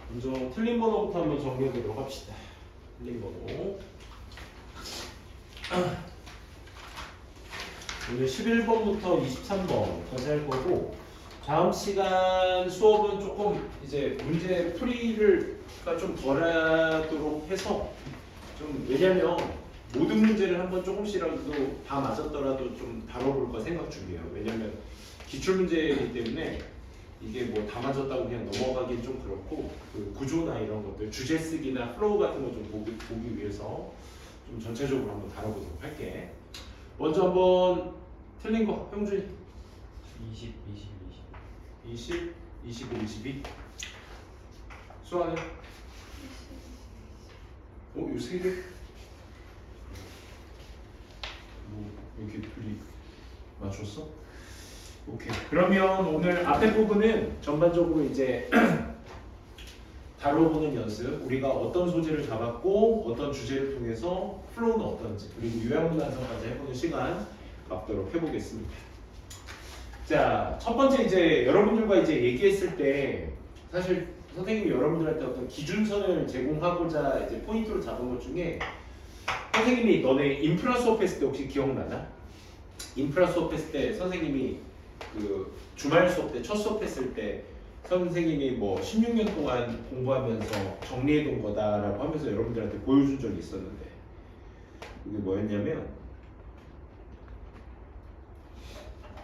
먼저 틀린 번호부터 한번 정리해 보도록 합시다. 틀린 번호. 오늘 11번부터 23번까지 할 거고, 다음 시간 수업은 조금 이제 문제 풀이가 좀 덜하도록 해서, 좀 왜냐면 모든 문제를 한번 조금씩이라도 다 맞았더라도 좀 다뤄볼 거 생각 중이에요. 왜냐면 기출 문제이기 때문에 이게 뭐 다 맞았다고 그냥 넘어가긴 좀 그렇고, 그 구조나 이런 것들, 주제 쓰기나 플로우 같은 거 좀 보기 위해서 좀 전체적으로 한번 다뤄보도록 할게. 먼저 한번 틀린 거, 형준이. 20, 20, 25, 22. 수아는? 요 세 개? 뭐 이렇게 둘이 맞췄어? 오케이. 그러면 오늘 앞에 부분은 전반적으로 이제 다뤄보는 연습, 우리가 어떤 소재를 잡았고 어떤 주제를 통해서 플로우는 어떤지, 그리고 요약문단성까지 해보는 시간 갖도록 해보겠습니다. 자, 첫 번째 이제 여러분들과 이제 얘기했을 때 사실 선생님이 여러분들한테 어떤 기준선을 제공하고자 이제 포인트로 잡은 것 중에, 선생님이 너네 인프라 수업했을 때 혹시 기억나나? 인프라 수업했을 때 선생님이 그 주말 수업 때 첫 수업했을 때 선생님이 뭐 16년 동안 공부하면서 정리해둔 거다라고 하면서 여러분들한테 보여준 적이 있었는데, 이게 뭐였냐면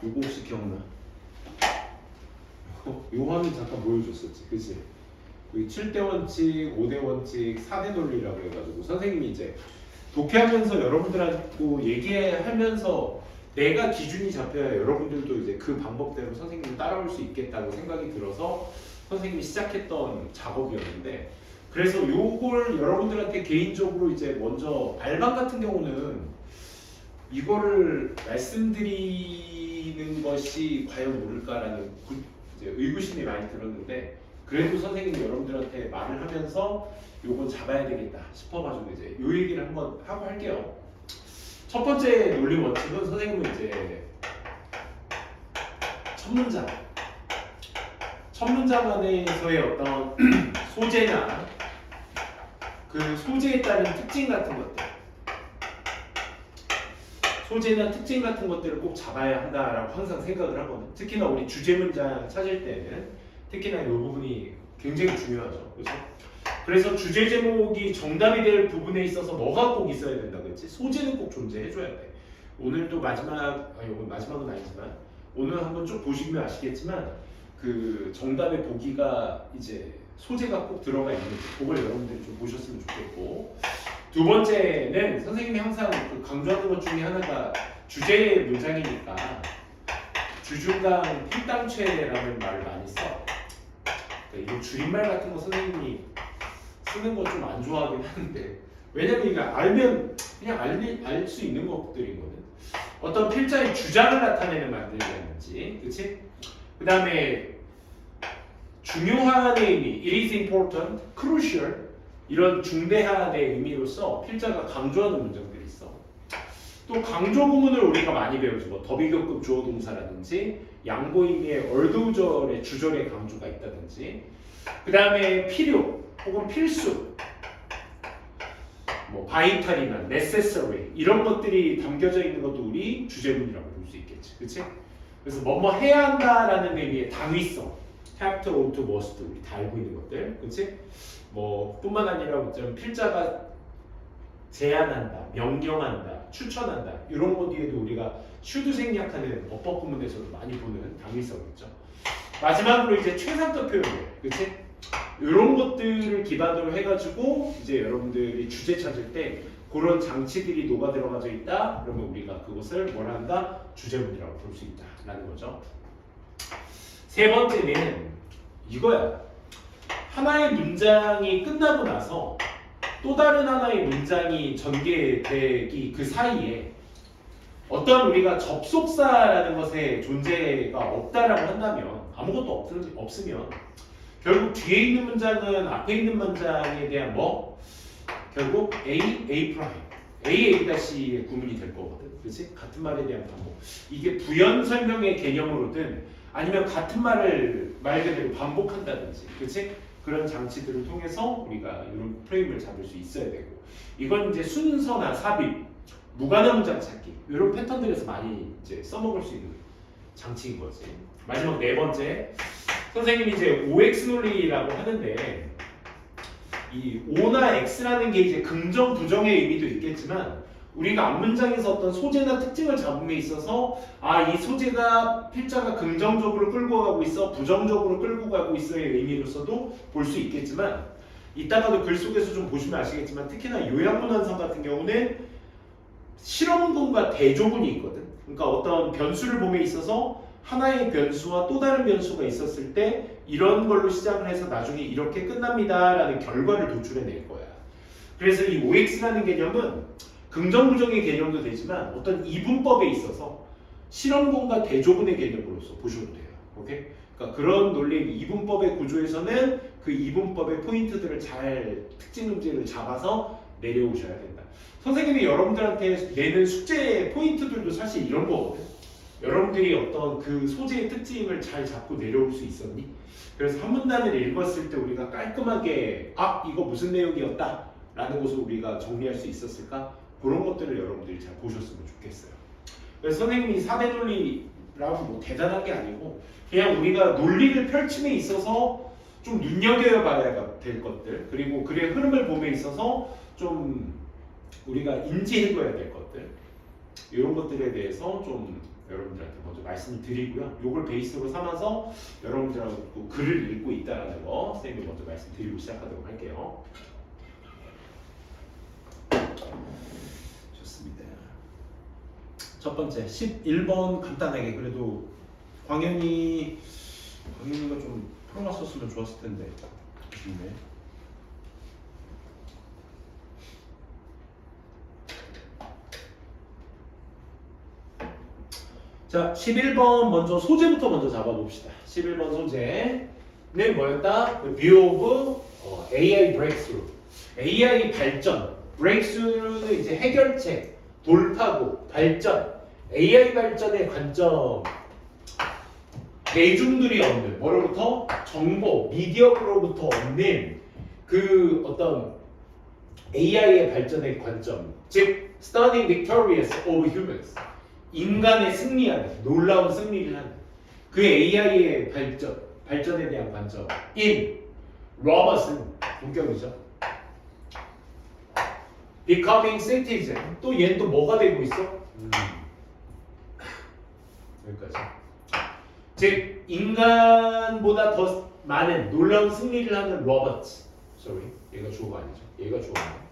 요거 혹시 기억나? 요 화면 잠깐 보여줬었지, 그치? 여기 7대 원칙, 5대 원칙, 4대 논리라고 해가지고 선생님이 이제 독해하면서 여러분들하고 얘기하면서 내가 기준이 잡혀야 여러분들도 이제 그 방법대로 선생님을 따라올 수 있겠다고 생각이 들어서 선생님이 시작했던 작업이었는데, 그래서 요걸 여러분들한테 개인적으로 이제 먼저 발방 같은 경우는 이거를 말씀드리는 것이 과연 옳을까라는 이제 의구심이 많이 들었는데, 그래도 선생님이 여러분들한테 말을 하면서 요건 잡아야 되겠다 싶어가지고 이제 요 얘기를 한번 하고 할게요. 첫 번째 논리 원칙은 선생님은 이제 첫 문장 안에서의 어떤 소재나 그 소재에 따른 특징 같은 것들, 소재나 특징 같은 것들을 꼭 잡아야 한다라고 항상 생각을 하거든. 특히나 우리 주제 문장 찾을 때는 특히나 이 부분이 굉장히 중요하죠. 그래서 주제 제목이 정답이 될 부분에 있어서 뭐가 꼭 있어야 된다, 그렇지? 소재는 꼭 존재해줘야 돼. 오늘도 오늘 마지막은 아니지만 오늘 한번 쭉 보시면 아시겠지만 그 정답의 보기가 이제 소재가 꼭 들어가 있는지 그걸 여러분들이 좀 보셨으면 좋겠고, 두 번째는 선생님이 항상 그 강조하는 것 중에 하나가 주제 문장이니까 주중강 필당최라는 말을 많이 써. 그러니까 이런 줄임말 같은 거 선생님이 쓰는 거 좀 안 좋아하긴 하는데, 왜냐면 이거 알면 그냥 알 수 있는 것들이거든. 어떤 필자의 주장을 나타내는 말들이라든지, 그치? 그 다음에 중요한의 의미, it is important, crucial, 이런 중대한의 의미로서 필자가 강조하는 문장들이 있어. 또 강조 구문을 우리가 많이 배우죠. 뭐 더비교급 주어 동사라든지 양보의미의 얼두절의 주절의 강조가 있다든지, 그 다음에 필요 혹은 필수, 뭐 바이탈이나 necessary 이런 것들이 담겨져 있는 것도 우리 주제문이라고 볼 수 있겠지, 그렇지? 그래서 뭐뭐 해야 한다라는 의미의 당위성, have to, ought to, must 우리 다 알고 있는 것들, 그렇지? 뭐 뿐만 아니라 좀 필자가 제안한다, 명령한다, 추천한다 이런 것 뒤에도 우리가 should 생략하는 어법 구문에서도 많이 보는 당위성 있죠. 마지막으로 이제 최상급 표현들, 그렇지? 이런 것들을 기반으로 해가지고 이제 여러분들이 주제 찾을 때 그런 장치들이 녹아 들어가져 있다. 그러면 우리가 그것을 뭐라 한다? 주제문이라고 볼 수 있다라는 거죠. 세 번째는 이거야. 하나의 문장이 끝나고 나서 또 다른 하나의 문장이 전개되기 그 사이에 어떤 우리가 접속사라는 것의 존재가 없다라고 한다면, 아무것도 없으면 결국 뒤에 있는 문장은 앞에 있는 문장에 대한 뭐? 결국 A 프라임, AA'의 구문이 될 거거든. 그렇지? 같은 말에 대한 반복. 이게 부연 설명의 개념으로든 아니면 같은 말을 말 그대로 반복한다든지, 그치? 그런 장치들을 통해서 우리가 이런 프레임을 잡을 수 있어야 되고, 이건 이제 순서나 삽입, 무관한 문장 찾기 이런 패턴들에서 많이 이제 써먹을 수 있는 장치인 거지. 마지막 네 번째, 선생님이 이제 OX 논리라고 하는데, 이 O나 X라는 게 이제 긍정, 부정의 의미도 있겠지만 우리가 앞문장에서 어떤 소재나 특징을 잡음에 있어서 이 소재가 필자가 긍정적으로 끌고 가고 있어, 부정적으로 끌고 가고 있어의 의미로서도 볼 수 있겠지만, 이따가도 글 속에서 좀 보시면 아시겠지만 특히나 요약문헌상 같은 경우는 실험군과 대조군이 있거든. 그러니까 어떤 변수를 봄에 있어서 하나의 변수와 또 다른 변수가 있었을 때 이런 걸로 시작을 해서 나중에 이렇게 끝납니다 라는 결과를 도출해낼 거야. 그래서 이 OX라는 개념은 긍정 부정의 개념도 되지만 어떤 이분법에 있어서 실험군과 대조군의 개념으로서 보셔도 돼요. 오케이? 그러니까 그런 논리의 이분법의 구조에서는 그 이분법의 포인트들을 잘 특징 문제를 잡아서 내려오셔야 된다. 선생님이 여러분들한테 내는 숙제 포인트들도 사실 이런 거거든. 여러분들이 어떤 그 소재의 특징을 잘 잡고 내려올 수 있었니? 그래서 한 문단을 읽었을 때 우리가 깔끔하게 이거 무슨 내용이었다 라는 것을 우리가 정리할 수 있었을까? 그런 것들을 여러분들이 잘 보셨으면 좋겠어요. 그래서 선생님이 4대 논리라고 뭐 대단한 게 아니고 그냥 우리가 논리를 펼침에 있어서 좀 눈여겨봐야 될 것들, 그리고 글의 흐름을 봄에 있어서 좀 우리가 인지해둬야 될 것들, 이런 것들에 대해서 좀 여러분들한테 먼저 말씀을 드리고요. 이걸 베이스로 삼아서 여러분들하고 글을 읽고 있다는 거 선생님이 먼저 말씀드리고 시작하도록 할게요. 좋습니다. 첫 번째 11번 간단하게, 그래도 광현이가 좀 풀어놨었으면 좋았을 텐데 아쉽네. 자, 11번 먼저 소재부터 먼저 잡아봅시다. 11번 소재는 뭐였다? The view of AI breakthrough. AI 발전. breakthrough는 이제 해결책, 돌파구, 발전. AI 발전의 관점. 대중들이 얻는 뭐로부터? 정보, 미디어로부터 얻는 그 어떤 AI의 발전의 관점. 즉, studying victorious over humans. 인간의 승리하는, 놀라운 승리를 하는 그 AI의 발전에 대한 관점. In 로버트슨 본격이죠. Becoming citizen. 또 얘는 또 뭐가 되고 있어? 여기까지. 즉 인간보다 더 많은 놀라운 승리를 하는 로버트. 얘가 주어가 아니죠. 얘가 주어가 아니에요.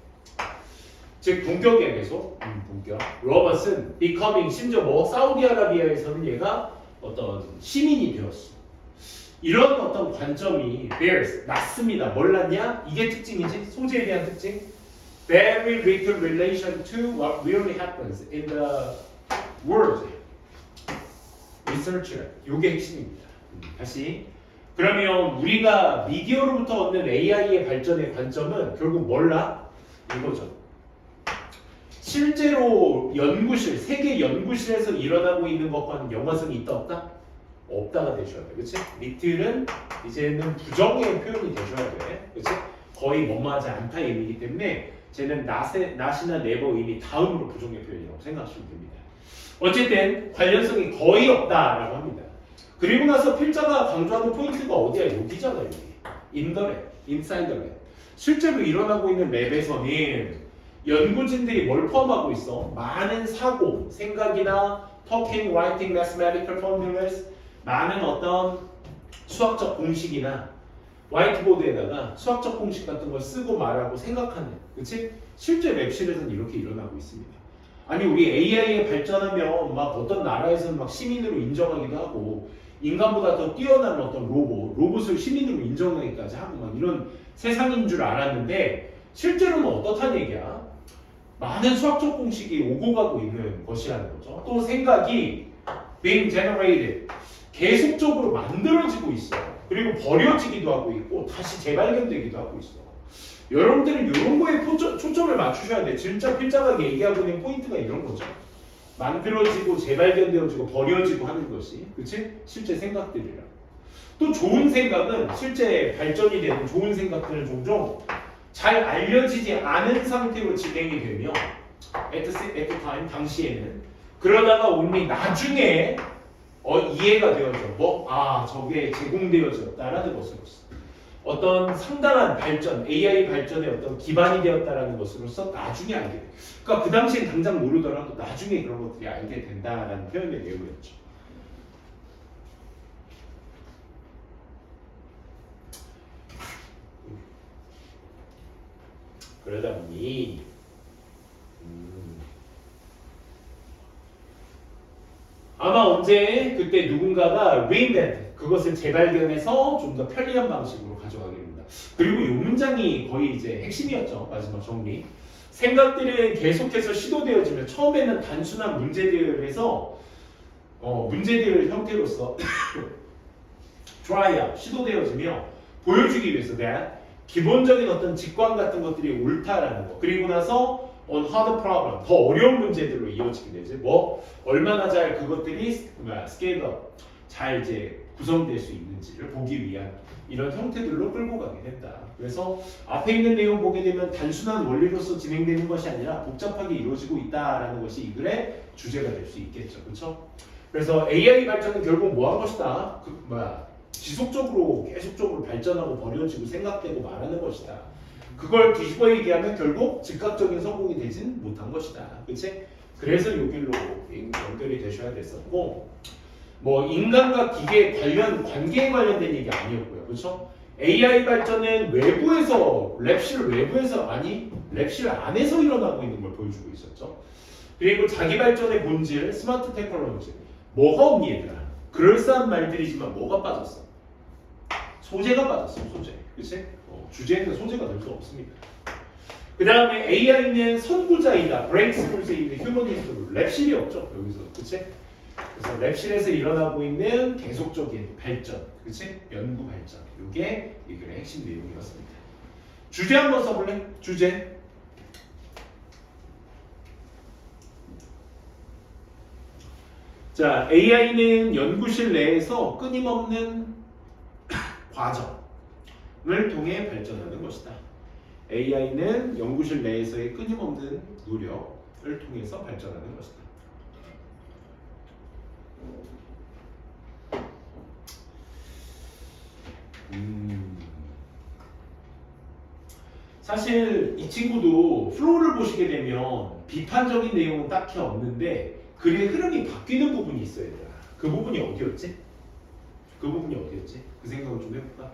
즉 본격이야 계속. 본격. 로버트는 becoming, 심지어 뭐 사우디아라비아에서는 얘가 어떤 시민이 되었어. 이런 어떤 관점이 bears 낮습니다. 뭘 낮냐? 이게 특징이지. 소재에 대한 특징. Very little relation to what really happens in the world. Researcher. 요게 핵심입니다. 다시. 그러면 우리가 미디어로부터 얻는 AI의 발전의 관점은 결국 뭘라? 이거죠. 실제로 연구실, 세계 연구실에서 일어나고 있는 것과는 연관성이 있다 없다? 없다가 되셔야 돼. 그치? 리틀은 이제는 부정의 표현이 되셔야 돼. 그치? 거의 뭐뭐하지 않다 의미이기 때문에 쟤는 not이나 never 의미 다음으로 부정의 표현이라고 생각하시면 됩니다. 어쨌든 관련성이 거의 없다라고 합니다. 그리고 나서 필자가 강조하는 포인트가 어디야? 여기잖아, 여기. In the lab, inside the lab. 실제로 일어나고 있는 랩에서는 연구진들이 뭘 포함하고 있어? 많은 사고, 생각이나 talking, writing, mathematical formulas, 많은 어떤 수학적 공식이나 화이트보드에다가 수학적 공식 같은 걸 쓰고 말하고 생각하는, 그치? 실제 랩실에서는 이렇게 일어나고 있습니다. 아니 우리 AI에 발전하면 막 어떤 나라에서는 막 시민으로 인정하기도 하고 인간보다 더 뛰어난 어떤 로봇을 시민으로 인정하기까지 하고 막 이런 세상인 줄 알았는데 실제로는 어떻다는 얘기야? 많은 수학적 공식이 오고 가고 있는 것이라는 거죠. 또 생각이 being generated, 계속적으로 만들어지고 있어. 그리고 버려지기도 하고 있고 다시 재발견되기도 하고 있어. 여러분들은 이런 거에 초점을 맞추셔야 돼. 진짜 필자가 얘기하고 있는 포인트가 이런 거죠. 만들어지고 재발견되어지고 버려지고 하는 것이 그치? 실제 생각들이라. 또 좋은 생각은 실제 발전이 되는 좋은 생각들은 종종 잘 알려지지 않은 상태로 진행이 되며 at the time 당시에는 그러다가 only 나중에 이해가 되어져 저게 제공되어졌다라는 것으로서 어떤 상당한 발전, AI 발전의 어떤 기반이 되었다라는 것으로서 나중에 알게 돼. 그러니까 그 당시엔 당장 모르더라도 나중에 그런 것들이 알게 된다라는 표현의 내용이었죠. 그러다 보니 아마 언제 그때 누군가가 reinvent 그것을 재발견해서 좀 더 편리한 방식으로 가져가게 됩니다. 그리고 이 문장이 거의 이제 핵심이었죠. 마지막 정리. 생각들은 계속해서 시도되어지며 처음에는 단순한 문제들에서 문제들 형태로서 try 시도되어지며 보여주기 위해서 기본적인 어떤 직관 같은 것들이 옳다라는 거. 그리고 나서 on hard problem 더 어려운 문제들로 이어지게 되지. 얼마나 잘 그것들이 scale up 잘 이제 구성될 수 있는지를 보기 위한 이런 형태들로 끌고 가게 된다. 그래서 앞에 있는 내용 보게 되면 단순한 원리로서 진행되는 것이 아니라 복잡하게 이루어지고 있다라는 것이 이 글의 주제가 될 수 있겠죠. 그렇죠? 그래서 AI 발전은 결국 뭐 한 것이다? 지속적으로 계속적으로 발전하고 버려지고 생각되고 말하는 것이다. 그걸 뒤집어 얘기하면 결국 즉각적인 성공이 되진 못한 것이다. 그치? 그래서 여기로 연결이 되셔야 됐었고 인간과 기계 관계에 관련된 얘기 아니었고요. 그렇죠? AI 발전은 외부에서 랩실 외부에서 랩실 안에서 일어나고 있는 걸 보여주고 있었죠. 그리고 자기 발전의 본질, 스마트 테크놀로지 뭐가 없니 얘들아? 그럴싸한 말들이지만 뭐가 빠졌어? 소재가 빠졌어. 소재. 그치? 주제는 소재가 될 수 없습니다. 그 다음에 AI는 선구자이다. 브레이크스루즈이다. 휴머니스트. 랩실이 없죠. 여기서. 그치? 그래서 랩실에서 일어나고 있는 계속적인 발전. 그치? 연구 발전. 이게 이 글의 핵심 내용이었습니다. 주제 한번 써볼래? 주제. 자, AI는 연구실 내에서 끊임없는 과정을 통해 발전하는 것이다. AI는 연구실 내에서의 끊임없는 노력을 통해서 발전하는 것이다. 사실 이 친구도 플로우를 보시게 되면 비판적인 내용은 딱히 없는데 글의 흐름이 바뀌는 부분이 있어야 돼. 그 부분이 어디였지? 그 생각을 좀 해볼까?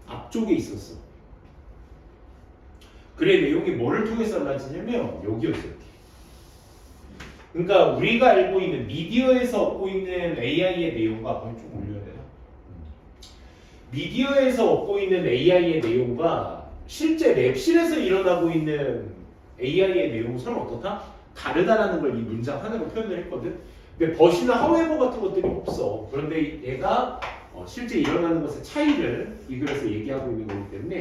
앞쪽에 있었어. 글의 내용이 뭐를 통해서 달라지냐면 여기였어요. 그러니까 우리가 알고 있는 미디어에서 얻고 있는 AI의 내용과 거의 좀 올려야 되나? 미디어에서 얻고 있는 AI의 내용과 실제 랩실에서 일어나고 있는 AI의 내용은 어떻다? 다르다라는 걸 이 문장 하나로 표현을 했거든. 근데 벗이나 하웨버 같은 것들이 없어. 그런데 얘가 실제 일어나는 것의 차이를 이 글에서 얘기하고 있는 거기 때문에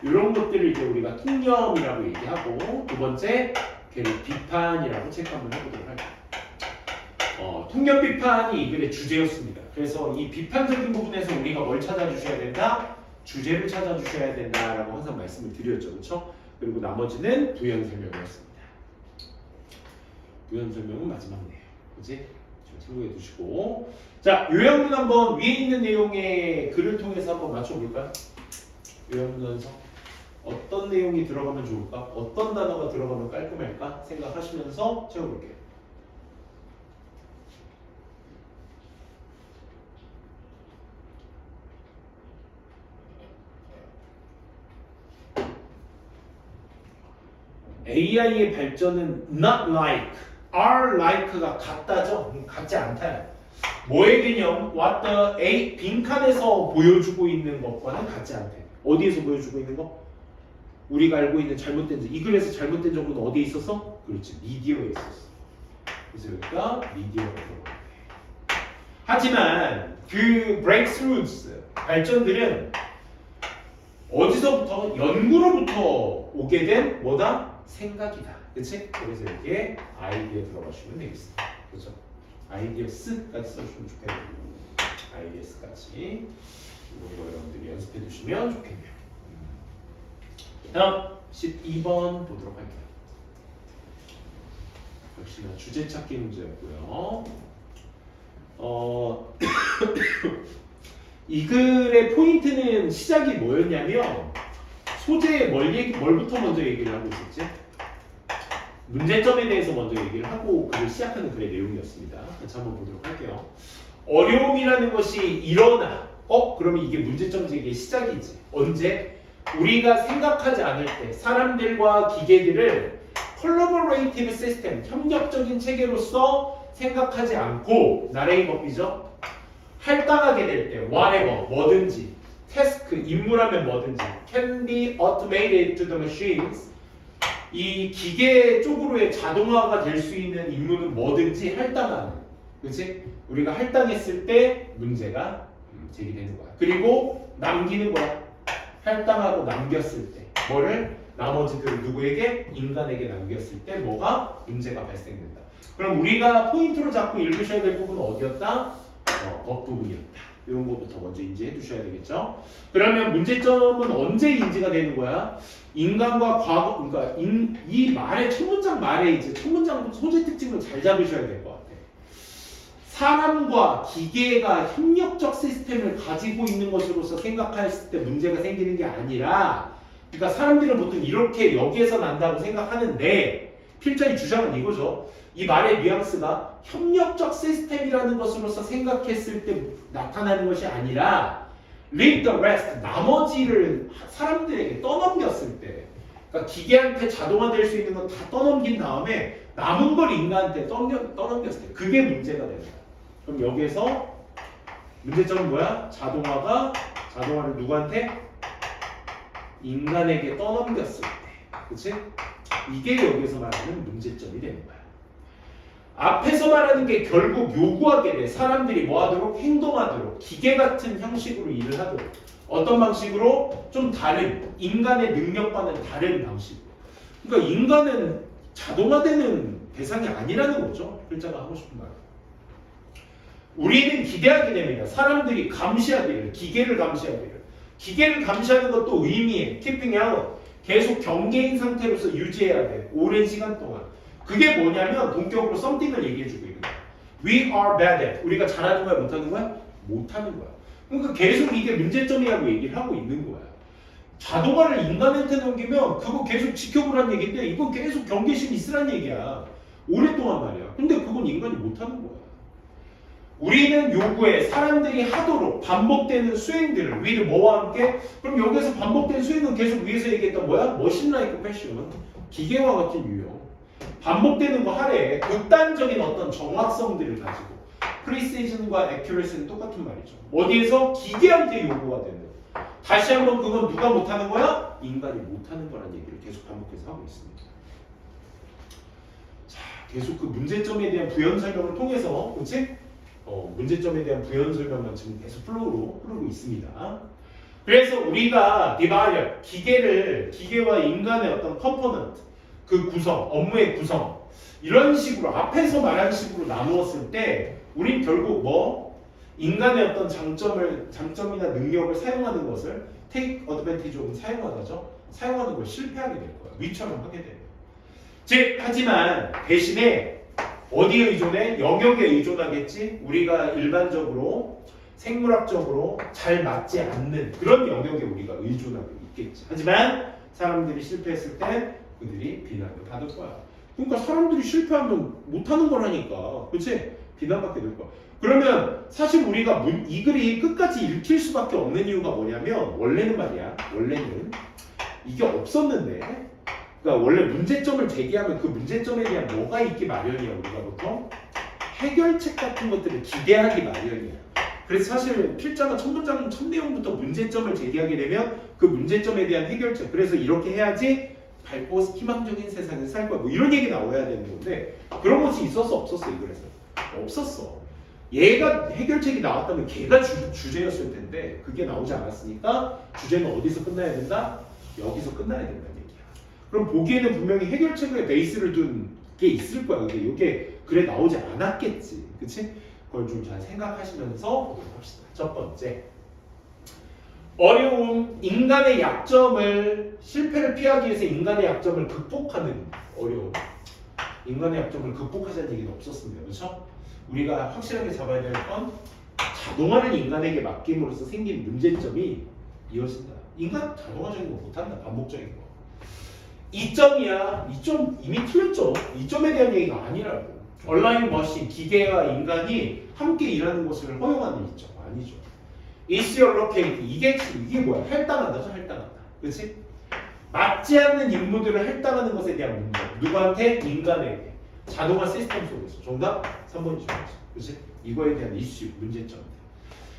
이런 것들을 이제 우리가 통념이라고 얘기하고 두 번째 걔를 비판이라고 체크한번 해보도록 할게요. 통념 비판이 이 글의 주제였습니다. 그래서 이 비판적인 부분에서 우리가 뭘 찾아주셔야 된다? 주제를 찾아주셔야 된다라고 항상 말씀을 드렸죠. 그렇죠? 그리고 나머지는 부연 설명이었습니다. 부연 설명은 마지막이네요. 그치? 참고해 두시고 자 요약문 한번 위에 있는 내용의 글을 통해서 한번 맞춰볼까요? 요약문 원서 어떤 내용이 들어가면 좋을까? 어떤 단어가 들어가면 깔끔할까? 생각하시면서 채워볼게요. AI의 발전은 not like, are like가 같다죠? 같지 않다. 뭐의 개념? What the A 빈칸에서 보여주고 있는 것과는 같지 않대. 어디에서 보여주고 있는 거? 우리가 알고 있는 잘못된 이 글에서 잘못된 정보는 어디에 있었어? 그렇지, 미디어에 있었어. 그래서 여기가 미디어가 들어가. 하지만 그 breakthroughs 발전들은 어디서부터? 연구로부터 오게 된 뭐다? 생각이다. 그치? 그래서 여기에 아이디어 들어가시면 되겠습니다. 그죠? 아이디어스까지 써주시면 좋겠네요. 아이디어스까지 이거 여러분들이 연습해 두시면 좋겠네요. 다음 12번 보도록 할게요. 역시나 주제 찾기 문제였고요. 이 글의 포인트는 시작이 뭐였냐면 소재의 뭘부터 먼저 얘기를 하고 있었지? 문제점에 대해서 먼저 얘기를 하고 글을 시작하는 글의 내용이었습니다. 같이 한번 보도록 할게요. 어려움이라는 것이 일어나. 그러면 이게 문제점 제기의 시작이지. 언제? 우리가 생각하지 않을 때 사람들과 기계들을 collaborative system, 협력적인 체계로서 생각하지 않고 나레이 법이죠. 할당하게 될 때 whatever, 뭐든지 태스크, 임무라면 뭐든지 can be automated to the machines 이 기계 쪽으로의 자동화가 될 수 있는 임무는 뭐든지 할당하는 그치? 우리가 할당했을 때 문제가 제기되는 거야. 그리고 남기는 거야. 할당하고 남겼을 때 뭐를? 나머지들 누구에게? 인간에게 남겼을 때 뭐가? 문제가 발생된다. 그럼 우리가 포인트로 잡고 읽으셔야 될 부분은 어디였다? 겉부분이었다. 이런 것부터 먼저 인지해 두셔야 되겠죠. 그러면 문제점은 언제 인지가 되는 거야? 인간과 과거, 그러니까 이 말의 첫 문장 말에 이제 첫 문장 소재 특징을 잘 잡으셔야 될 것 같아. 사람과 기계가 협력적 시스템을 가지고 있는 것으로서 생각했을 때 문제가 생기는 게 아니라, 그러니까 사람들은 보통 이렇게 여기에서 난다고 생각하는데 필자의 주장은 이거죠. 이 말의 뉘앙스가 협력적 시스템이라는 것으로서 생각했을 때 나타나는 것이 아니라 leave the rest, 나머지를 사람들에게 떠넘겼을 때, 그러니까 기계한테 자동화될 수 있는 건 다 떠넘긴 다음에 남은 걸 인간한테 떠넘겼을 때 그게 문제가 됩니다. 그럼 여기에서 문제점은 뭐야? 자동화를 누구한테? 인간에게 떠넘겼을 때, 그치? 이게 여기서 말하는 문제점이 되는 거야. 앞에서 말하는 게 결국 요구하게 돼. 사람들이 뭐 하도록? 행동하도록. 기계 같은 형식으로 일을 하도록. 어떤 방식으로? 좀 다른, 인간의 능력과는 다른 방식으로. 그러니까 인간은 자동화되는 대상이 아니라는 거죠. 글자가 하고 싶은 말. 우리는 기대하게 됩니다. 사람들이 감시하기를, 기계를 감시하기를. 기계를 감시하는 것도 의미해. keeping out. 계속 경계인 상태로서 유지해야 돼. 오랜 시간 동안. 그게 뭐냐면 본격으로 something을 얘기해주고 있는 거야. We are bad at. 우리가 잘하는 거야, 못하는 거야? 못하는 거야. 그러니까 계속 이게 문제점이라고 얘기를 하고 있는 거야. 자동화를 인간한테 넘기면 그거 계속 지켜보라는 얘기인데 이건 계속 경계심 있으란 얘기야. 오랫동안 말이야. 근데 그건 인간이 못하는 거야. 우리는 요구해 사람들이 하도록 반복되는 수행들을 위를 뭐와 함께? 그럼 여기서 반복된 수행은 계속 위에서 얘기했던 뭐야? 머신 라이크 패션, 기계와 같은 유형. 반복되는 거 하래. 극단적인 어떤 정확성들을 가지고 프리시즌과 애큐러시는 똑같은 말이죠. 어디에서? 기계한테 요구가 되는. 다시 한번 그건 누가 못하는 거야? 인간이 못하는 거라는 얘기를 계속 반복해서 하고 있습니다. 자, 계속 그 문제점에 대한 부연 설명을 통해서, 그렇지? 문제점에 대한 부연 설명만 지금 계속 플로우로 흐르고 있습니다. 그래서 우리가 디바이어, 기계와 인간의 어떤 컴포넌트, 그 구성, 업무의 구성, 이런 식으로 앞에서 말한 식으로 나누었을 때 우린 결국 뭐? 인간의 어떤 장점이나 능력을 사용하는 것을 take advantage of 사용하다죠. 사용하는 걸 실패하게 될 거야. 위처럼 하게 돼요. 즉, 하지만 대신에 어디에 의존해? 영역에 의존하겠지? 우리가 일반적으로 생물학적으로 잘 맞지 않는 그런 영역에 우리가 의존하고 있겠지. 하지만 사람들이 실패했을 때 그들이 비난을 받을 거야. 그러니까 사람들이 실패하면 못하는 거라니까. 그치? 비난받게 될 거야. 그러면 사실 우리가 이 글이 끝까지 읽힐 수밖에 없는 이유가 뭐냐면 원래는 이게 없었는데, 그러니까 원래 문제점을 제기하면 그 문제점에 대한 뭐가 있기 마련이야. 우리가 보통 해결책 같은 것들을 기대하기 마련이야. 그래서 사실 필자가 첫 문장 첫 내용부터 문제점을 제기하게 되면 그 문제점에 대한 해결책, 그래서 이렇게 해야지 밝고 희망적인 세상에서 살 거야. 뭐 이런 얘기 나와야 되는 건데 그런 것이 있었어 없었어? 이 글에서 없었어. 얘가 해결책이 나왔다면 걔가 주제였을 텐데 그게 나오지 않았으니까 주제는 어디서 끝나야 된다? 여기서 끝나야 된다는 얘기야. 그럼 보기에는 분명히 해결책의 베이스를 둔 게 있을 거야. 근데 이게 글에 나오지 않았겠지. 그치? 그걸 좀 잘 생각하시면서 보도록 합시다. 첫 번째. 어려움, 인간의 약점을, 실패를 피하기 위해서 인간의 약점을 극복하는 어려움. 인간의 약점을 극복하자는 얘기는 없었습니다. 그렇죠? 우리가 확실하게 잡아야 될 건 자동화를 인간에게 맡김으로써 생긴 문제점이 이어진다. 인간 자동화적인 거 못한다. 반복적인 거. 이점이야. 이점 이미 틀렸죠. 이점에 대한 얘기가 아니라고. 온라인 머신, 기계와 인간이 함께 일하는 것을 허용하는 이점 아니죠. is allocated. 이게 뭐야? 할당한다죠. 할당한다. 그렇지? 맞지 않는 임무들을 할당하는 것에 대한 문제. 누구한테? 인간에게. 자동화 시스템 속에서. 정답? 3번이죠. 그렇지? 이거에 대한 이슈, 문제점입니다.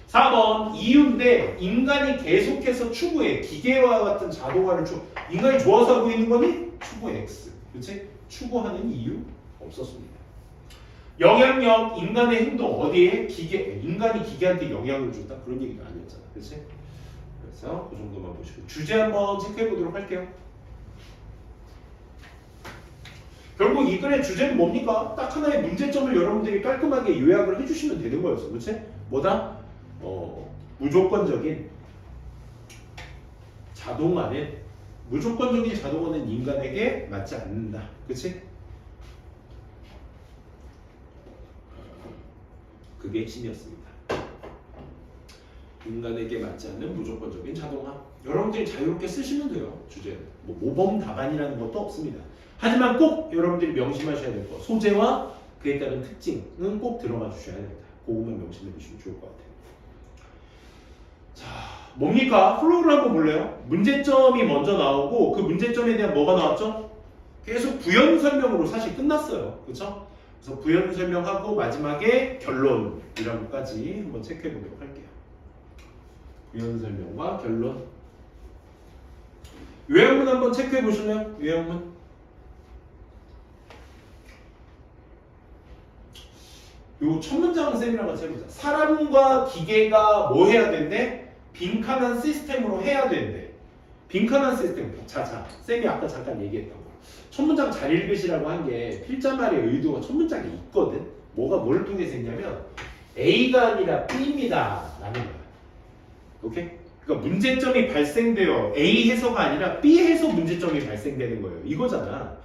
4번 이유인데 인간이 계속해서 추구해. 기계와 같은 자동화를 인간이 좋아서 하고 있는 거니? 추구해. X. 그렇지? 추구하는 이유? 없었습니다. 영향력, 인간의 행동 어디에? 기계. 인간이 기계한테 영향을 줬다? 그런 얘기가 아니었잖아. 그렇지? 그래서 그 정도만 보시고 주제 한번 체크해 보도록 할게요. 결국 이 글의 주제는 뭡니까? 딱 하나의 문제점을 여러분들이 깔끔하게 요약을 해주시면 되는 거였어. 그렇지? 뭐다? 무조건적인 자동화는 인간에게 맞지 않는다. 그치? 그게 핵심이었습니다. 인간에게 맞지 않는 무조건적인 자동화. 여러분들이 자유롭게 쓰시면 돼요. 주제는. 뭐 모범 답안이라는 것도 없습니다. 하지만 꼭 여러분들이 명심하셔야 될 거. 소재와 그에 따른 특징은 꼭 들어가 주셔야 됩니다. 그것만 명심해 주시면 좋을 것 같아요. 자, 뭡니까? 플로우를 한번 볼래요? 문제점이 먼저 나오고 그 문제점에 대한 뭐가 나왔죠? 계속 부연 설명으로 사실 끝났어요. 그렇죠? 그래서 부연 설명하고 마지막에 결론이라는 것까지 한번 체크해 보도록 할게요. 부연 설명과 결론. 요약문 한번 체크해 보실래요? 요약문. 요 첫 문장 쌤이랑 같이 해보자. 사람과 기계가 뭐 해야 된대? 빈칸한 시스템으로 해야 된대. 빈칸한 시스템. 자, 쌤이 아까 잠깐 얘기했던 거. 첫 문장 잘 읽으시라고 한 게 필자말의 의도가 첫 문장에 있거든. 뭘 통해서 했냐면 A가 아니라 B입니다 라는 거야. 오케이? 그러니까 문제점이 발생되어 A 해서가 아니라 B 해서 문제점이 발생되는 거예요. 이거잖아.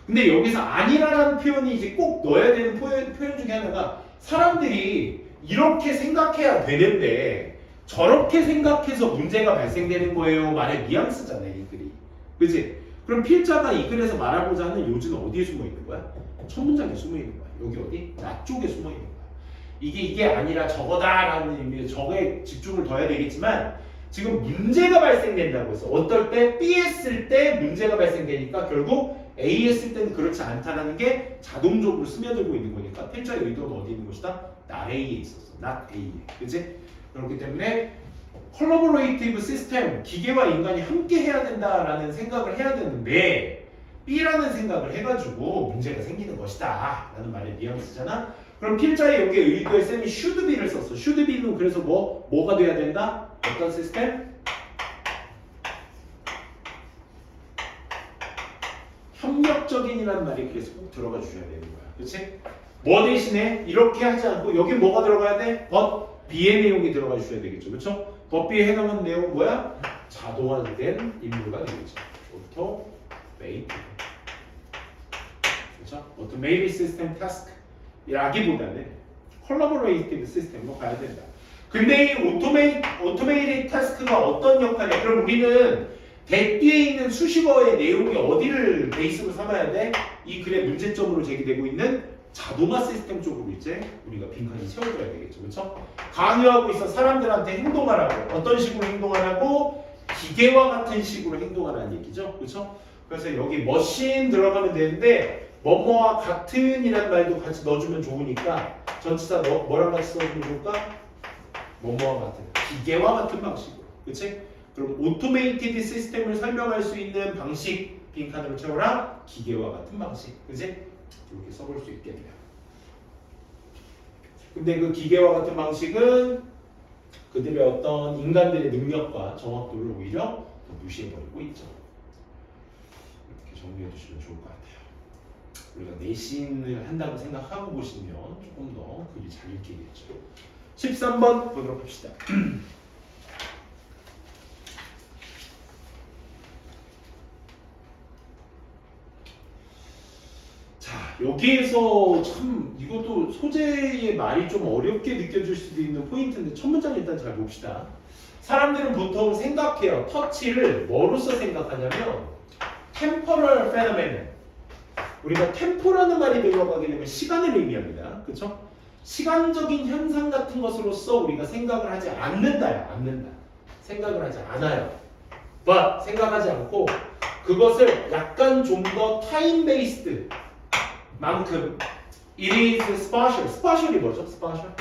근데 여기서 아니라라는 표현이 이제 꼭 넣어야 되는 표현 중에 하나가 사람들이 이렇게 생각해야 되는데 저렇게 생각해서 문제가 발생되는 거예요. 말의 뉘앙스잖아, 이 글이. 그치? 그럼 필자가 이 글에서 말하고자 하는 요지는 어디에 숨어 있는 거야? 첫 문장에 숨어 있는 거야. 여기 어디? 나 쪽에 숨어 있는 거야. 이게 아니라 저거다라는 의미에서 저거에 집중을 더 해야 되겠지만 지금 문제가 발생된다고 해서 어떨 때 B 했을 때 문제가 발생되니까 결국 A 했을 때는 그렇지 않다는 게 자동적으로 스며들고 있는 거니까 필자의 의도는 어디 있는 것이다? not A에 있었어. not A에. 그치? 그렇기 때문에 컬러버레이티브 시스템, 기계와 인간이 함께 해야 된다라는 생각을 해야 되는데 B라는 생각을 해가지고 문제가 생기는 것이다 라는 말의 뉘앙스잖아. 그럼 필자의 여기에 의도에 쌤이 should be를 썼어. should be는 그래서 뭐가 돼야 된다? 어떤 시스템? 협력적인이라는 말이 그래서 꼭 들어가 주셔야 되는 거야. 그렇지? 뭐 대신에 이렇게 하지 않고 여기 뭐가 들어가야 돼? but B의 내용이 들어가 주셔야 되겠죠. 그렇죠? but B에 해당하는 내용은 뭐야? 자동화된 임무가 되겠죠. automate. 그렇죠? automated system task 라기보다는 collaborative system으로 가야 된다. 근데 이 automated task가 어떤 역할이야? 그럼 우리는 that 뒤에 있는 수식어의 내용이 어디를 베이스로 삼아야 돼? 이 글의 문제점으로 제기되고 있는 자동화 시스템 쪽으로 이제 우리가 빈칸을 채워줘야 되겠죠. 그렇죠? 강요하고 있어 사람들한테 행동하라고. 어떤 식으로 행동하라고? 기계와 같은 식으로 행동하라는 얘기죠. 그렇죠? 그래서 여기 머신 들어가면 되는데 뭐뭐와 같은 이란 말도 같이 넣어주면 좋으니까 전치사 뭐랑 같이 써주면 좋을까? 뭐뭐와 같은 기계와 같은 방식으로. 그치? 그럼 오토메이티드 시스템을 설명할 수 있는 방식 빈칸으로 채워라. 기계와 같은 방식. 그치? 이렇게 써볼 수 있겠네요. 근데 그 기계와 같은 방식은 그들의 어떤 인간들의 능력과 정확도를 오히려 무시해버리고 있죠. 이렇게 정리해 두시면 좋을 것 같아요. 우리가 내신을 한다고 생각하고 보시면 조금 더 글이 잘 읽히겠죠. 13번 보도록 합시다. 자, 여기에서 참 이것도 소재의 말이 좀 어렵게 느껴질 수도 있는 포인트인데 첫 문장 일단 잘 봅시다. 사람들은 보통 생각해요. 터치를 뭐로서 생각하냐면 temporal phenomenon. 우리가 템포라는 말이 들어가게 되면 시간을 의미합니다. 그렇죠? 시간적인 현상 같은 것으로서 우리가 생각을 하지 않는다요. 않는다. 생각을 하지 않아요. but 생각하지 않고 그것을 약간 좀 더 time based 만큼 it is spatial. spatial이 뭐죠? spatial?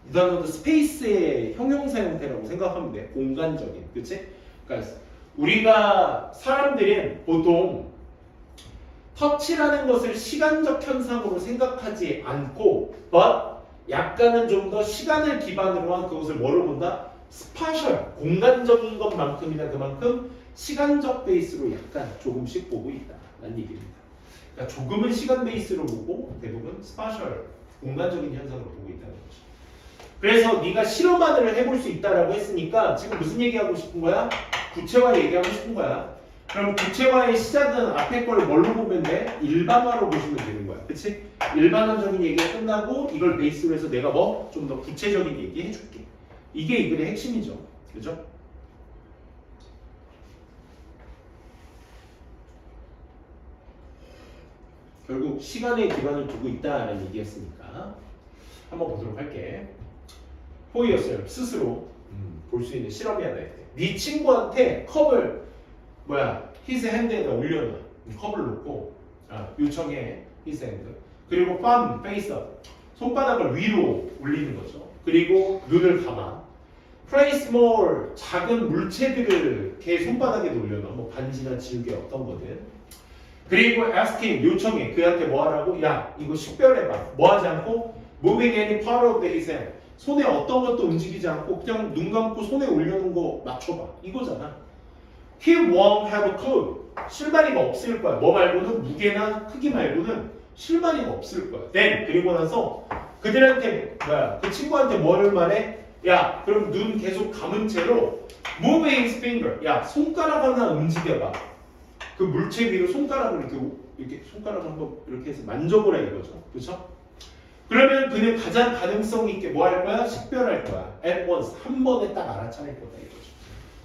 이 단어도 스페이스의 형용사 형태라고 생각하면 돼. 공간적인. 그치? 그러니까 우리가 사람들은 보통 터치라는 것을 시간적 현상으로 생각하지 않고 but 약간은 좀 더 시간을 기반으로 한 그것을 뭐로 본다? 스파셜, 공간적인 것만큼이나 그만큼 시간적 베이스로 약간 조금씩 보고 있다라는 얘기입니다. 그러니까 조금은 시간 베이스로 보고 대부분 스파셜, 공간적인 현상으로 보고 있다는 거죠. 그래서 네가 실험안을 해볼 수 있다라고 했으니까 지금 무슨 얘기하고 싶은 거야? 구체화 얘기하고 싶은 거야. 그럼 구체화의 시작은 앞에 걸 뭘로 보면 돼? 일반화로 보시면 되는 거야. 그치? 일반화적인 얘기가 끝나고 이걸 베이스로 해서 내가 뭐 좀 더 구체적인 얘기 해줄게. 이게 이 글의 핵심이죠. 그죠? 결국 시간에 기반을 두고 있다라는 얘기였으니까 한번 보도록 할게. For yourself, 스스로 볼 수 있는 실험이 하나 있대. 네 친구한테 컵을 his hand에다 올려놔. 컵을 놓고 요청해 his hand. 그리고 palm, face up. 손바닥을 위로 올리는 거죠. 그리고 눈을 감아. Place more 작은 물체들을 걔 손바닥에 올려놔. 뭐 반지나 지우개 어떤 거든. 그리고 asking 요청해. 그한테 뭐 하라고? 야 이거 식별해봐. 뭐 하지 않고 moving any part of his hand. 손에 어떤 것도 움직이지 않고 그냥 눈 감고 손에 올려놓은 거 맞춰봐. 이거잖아. He won't have a clue. 실마리가 없을 거야. 뭐 말고는 무게나 크기 말고는 실마리가 없을 거야. Then 그리고 나서 그들한테 그 친구한테 뭐를 말해? 야 그럼 눈 계속 감은 채로 move his finger. 야 손가락 하나 움직여봐. 그 물체 위로 손가락을 이렇게 손가락을 한번 이렇게 해서 만져보라 이거죠. 그렇죠? 그러면 그는 가장 가능성 있게 뭐 할 거야? 식별할 거야. At once 한 번에 딱 알아차릴 거다 이거죠.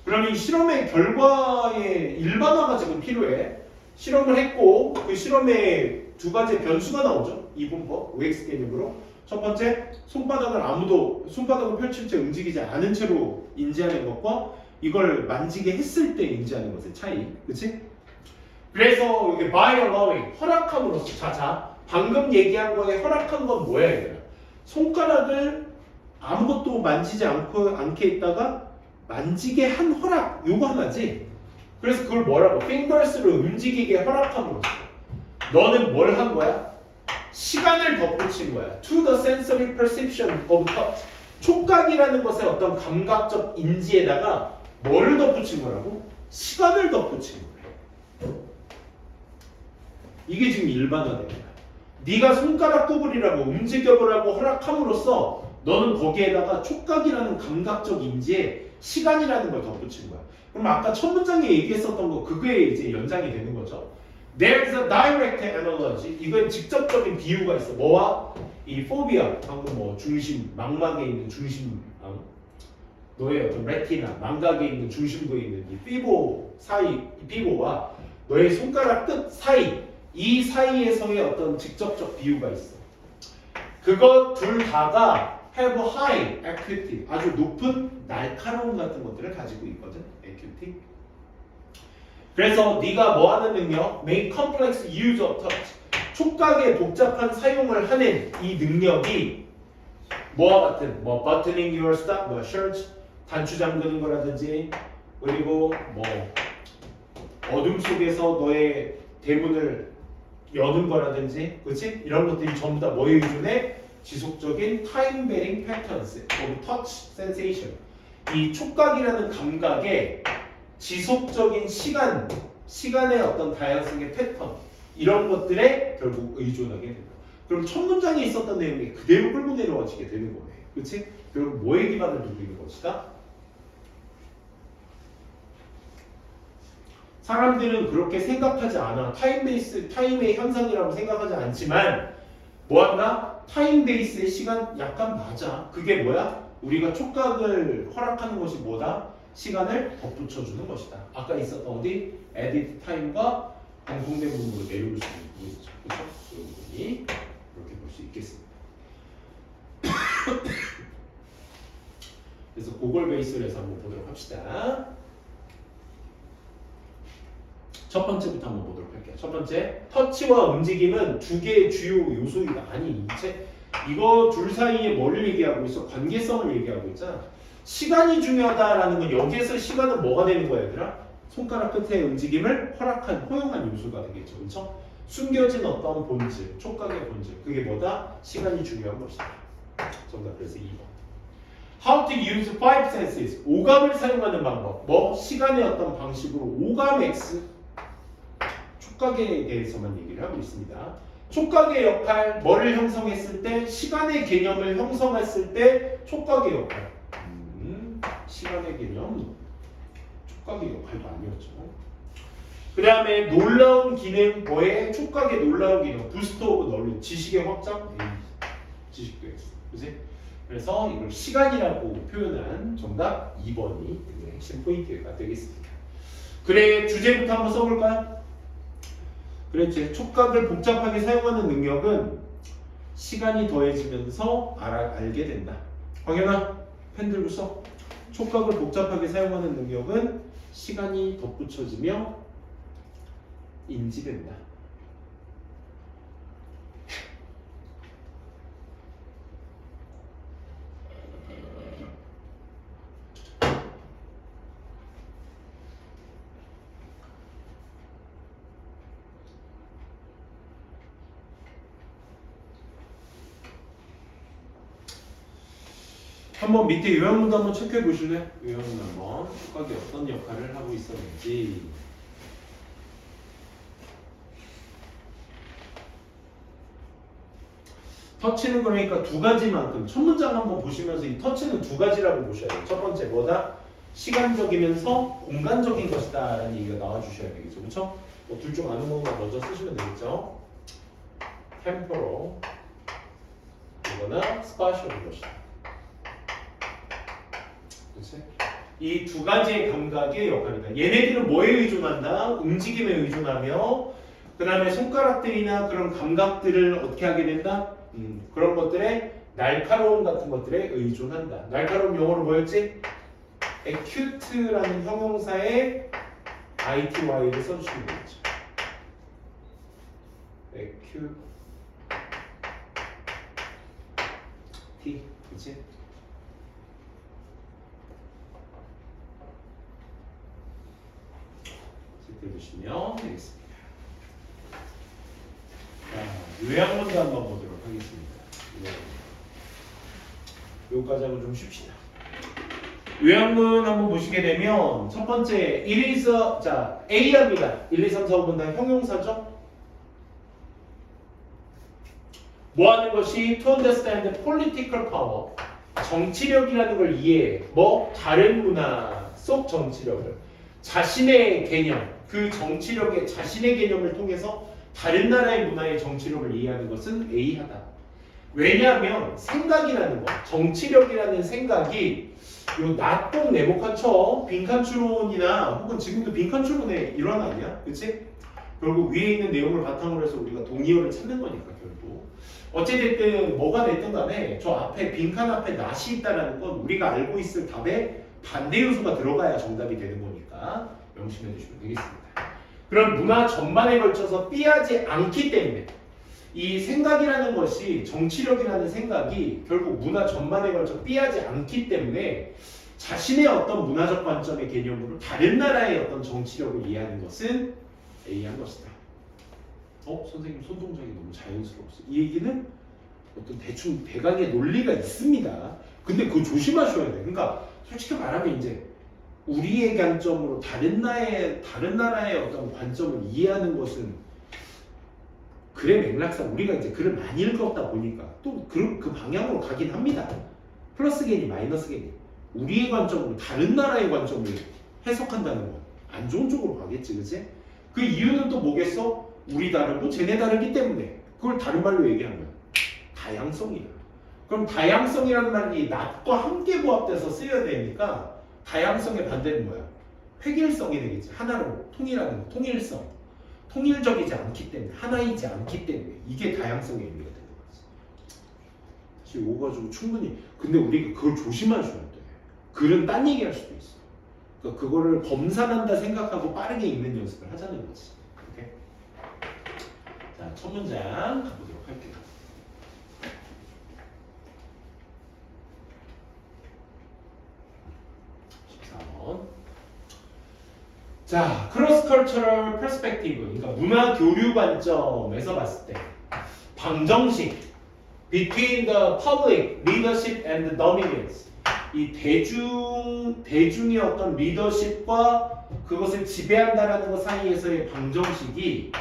그러면 이 실험의 결과의 일반화가 지금 필요해. 실험을 했고 그 실험에 두 가지 변수가 나오죠. 이분법 OX 개념으로. 첫 번째 손바닥을 펼칠 때 움직이지 않은 채로 인지하는 것과 이걸 만지게 했을 때 인지하는 것의 차이. 그치? 그래서 이게 by allowing 허락함으로써 자 방금 얘기한 거에 허락한 건 뭐야 얘들아? 손가락을 아무것도 만지지 않게 있다가 만지게 한 허락 요거 하나지. 그래서 그걸 뭐라고? fingers를 움직이게 허락함으로써 너는 뭘 한 거야? 시간을 덧붙인 거야. to the sensory perception of touch. 촉각이라는 것의 어떤 감각적 인지에다가 뭐를 덧붙인 거라고? 시간을 덧붙인 거야. 이게 지금 일반화된 거야. 네가 손가락 구부리라고 움직여보라고 허락함으로써 너는 거기에다가 촉각이라는 감각적 인지에 시간이라는 걸 덧붙인 거야. 그럼 아까 첫 문장에 얘기했었던 거 그거에 이제 연장이 되는 거죠. There's a direct analogy. 이건 직접적인 비유가 있어. 뭐와? 이 phobia, 방금 뭐 중심, 망막에 있는 중심, 너의 어떤 레티나, 망각에 있는 중심부에 있는 이 피보 사이, 이 피보와 너의 손가락 끝 사이, 이 사이에서의 어떤 직접적 비유가 있어. 그것 둘 다가 have a high acuity, 아주 높은 날카로움 같은 것들을 가지고 있거든. acuity. 그래서 네가 뭐 하는 능력? make complex use of touch. 촉각의 복잡한 사용을 하는 이 능력이 뭐와 같은? 뭐 buttoning your stuff, 뭐 shirt, 단추 잠그는 거라든지 그리고 뭐 어둠 속에서 너의 대문을 여는 거라든지 그렇지? 이런 것들이 전부 다 뭐에 의존해? 지속적인 time varying patterns of touch sensation. 이 촉각이라는 감각에 지속적인 시간 시간의 어떤 다양성의 패턴 이런 것들에 결국 의존하게 된다. 그럼 첫 문장에 있었던 내용이 그대로 끌고 내려와지게 되는 거네. 그렇지? 결국 뭐에 기반을 두고 있는 것이다? 사람들은 그렇게 생각하지 않아. 타임 베이스, 타임의 현상이라고 생각하지 않지만 뭐한다? 타임 베이스의 시간 약간 맞아. 그게 뭐야? 우리가 촉각을 허락하는 것이 뭐다? 시간을 덧붙여주는 것이다. 아까 있었던 어디? 에디트 타임과 공통된 부분으로 내려올 수 있는 부분이죠. 그렇죠? 이 부분이 이렇게 볼 수 있겠습니다. 그래서 그걸 베이스로 해서 한번 보도록 합시다. 첫 번째부터 한번 보도록 할게요. 첫 번째, 터치와 움직임은 두 개의 주요 요소이다. 아니, 이거 둘 사이에 뭘 얘기하고 있어? 관계성을 얘기하고 있잖아. 시간이 중요하다라는 건 여기에서 시간은 뭐가 되는 거야, 얘들아? 손가락 끝의 움직임을 허용한 요소가 되겠죠. 그렇죠? 숨겨진 어떤 본질, 촉각의 본질. 그게 뭐다? 시간이 중요한 것이다. 정답 그래서 2번. How to use five senses. 오감을 사용하는 방법. 뭐? 시간의 어떤 방식으로 오감 X. 촉각에 대해서만 얘기를 하고 있습니다. 촉각의 역할, 뭐를 형성했을 때, 시간의 개념을 형성했을 때 촉각의 역할. 시간의 개념, 촉각의 역할도 아니었죠. 그 다음에 놀라운 기능, 뭐에? 촉각의 놀라운 기능, 부스트 오브 널리, 지식의 확장, 지식도 X. 그치? 그래서 이걸 시간이라고 표현한 정답 2번이 핵심 포인트가 되겠습니다. 그래, 주제부터 한번 써볼까요? 그렇지. 촉각을 복잡하게 사용하는 능력은 시간이 더해지면서 알게 된다. 황현아, 펜 들고 써. 촉각을 복잡하게 사용하는 능력은 시간이 덧붙여지며 인지된다. 한번 밑에 요약문도 한번 체크해 보실래요? 요약문 한번 촉각이 어떤 역할을 하고 있었는지. 터치는 그러니까 두 가지만큼 첫 문장 한번 보시면서 이 터치는 두 가지라고 보셔야 돼요. 첫 번째 뭐다? 시간적이면서 공간적인 것이다 라는 얘기가 나와 주셔야 되겠죠. 그렇죠? 뭐 둘 중 아는 것만 먼저 쓰시면 되겠죠. 템포럴 이거나 스파셜인 것이다. 이 두 가지의 감각의 역할이다. 얘네들은 뭐에 의존한다? 움직임에 의존하며 그 다음에 손가락들이나 그런 감각들을 어떻게 하게 된다? 그런 것들의 날카로움 같은 것들에 의존한다. 날카로움 영어로 뭐였지? acute라는 형용사에 ity를 써주시면 되겠죠. acute t, 그치? 보시면 되겠습니다. 자, 요약문도 한번 보도록 하겠습니다. 여기까지 하고 좀 쉽시다. 요약문 한번 보시게 되면 첫 번째 1, 2, 4, 자 A합니다. 1, 2, 3, 4, 5번 다 형용사죠. 뭐 하는 것이 to understand political power, 정치력이라는 걸 이해해. 뭐? 다른 문화 속 정치력을 자신의 개념, 그 정치력의 자신의 개념을 통해서 다른 나라의 문화의 정치력을 이해하는 것은 A하다. 왜냐하면 생각이라는 거, 정치력이라는 생각이 요 나똥 네모칸 쳐 빈칸 추론이나 혹은 지금도 빈칸 추론의 일환 아니야? 그치? 결국 위에 있는 내용을 바탕으로 해서 우리가 동의어를 찾는 거니까 결국 어찌됐든 뭐가 됐든 간에 저 앞에 빈칸 앞에 낫이 있다는 건 우리가 알고 있을 답에 반대 요소가 들어가야 정답이 되는 거니까 명심해 주시면 되겠습니다. 그런 문화 전반에 걸쳐서 삐하지 않기 때문에 이 생각이라는 것이 정치력이라는 생각이 결국 문화 전반에 걸쳐 삐하지 않기 때문에 자신의 어떤 문화적 관점의 개념으로 다른 나라의 어떤 정치력을 이해하는 것은 A한 것이다. 선생님 손동작이 너무 자연스러웠어. 이 얘기는 어떤 대충 대강의 논리가 있습니다. 근데 그거 조심하셔야 돼. 그러니까 솔직히 말하면 이제 우리의 관점으로 다른 나라의 어떤 관점을 이해하는 것은 글의 맥락상 우리가 이제 글을 많이 읽었다 보니까 또 그 방향으로 가긴 합니다. 플러스 개념, 마이너스 개념. 우리의 관점으로 다른 나라의 관점을 해석한다는 건 안 좋은 쪽으로 가겠지, 그치? 그 이유는 또 뭐겠어? 우리 다르고 쟤네 다르기 때문에. 그걸 다른 말로 얘기하면 다양성이야. 그럼 다양성이라는 말이 낫과 함께 부합돼서 쓰여야 되니까 다양성의 반대는 뭐야? 획일성이 되겠지. 하나로 통일하는 거, 통일성. 통일적이지 않기 때문에, 하나이지 않기 때문에 이게 다양성의 의미가 되는 거지. 사실 이거 가지고 충분히 근데 우리가 그걸 조심하셔야 돼. 글은 딴 얘기할 수도 있어. 그러니까 그거를 검산한다 생각하고 빠르게 읽는 연습을 하자는 거지. 오케이? 자, 첫 문장 가보도록 할게요. 14번. 자, 크로스 컬처럴 퍼스펙티브, 그러니까 문화 교류 관점에서 봤을 때 방정식 between the public leadership and the dominance, 이 대중의 어떤 리더십과 그것을 지배한다라는 것 사이에서의 방정식이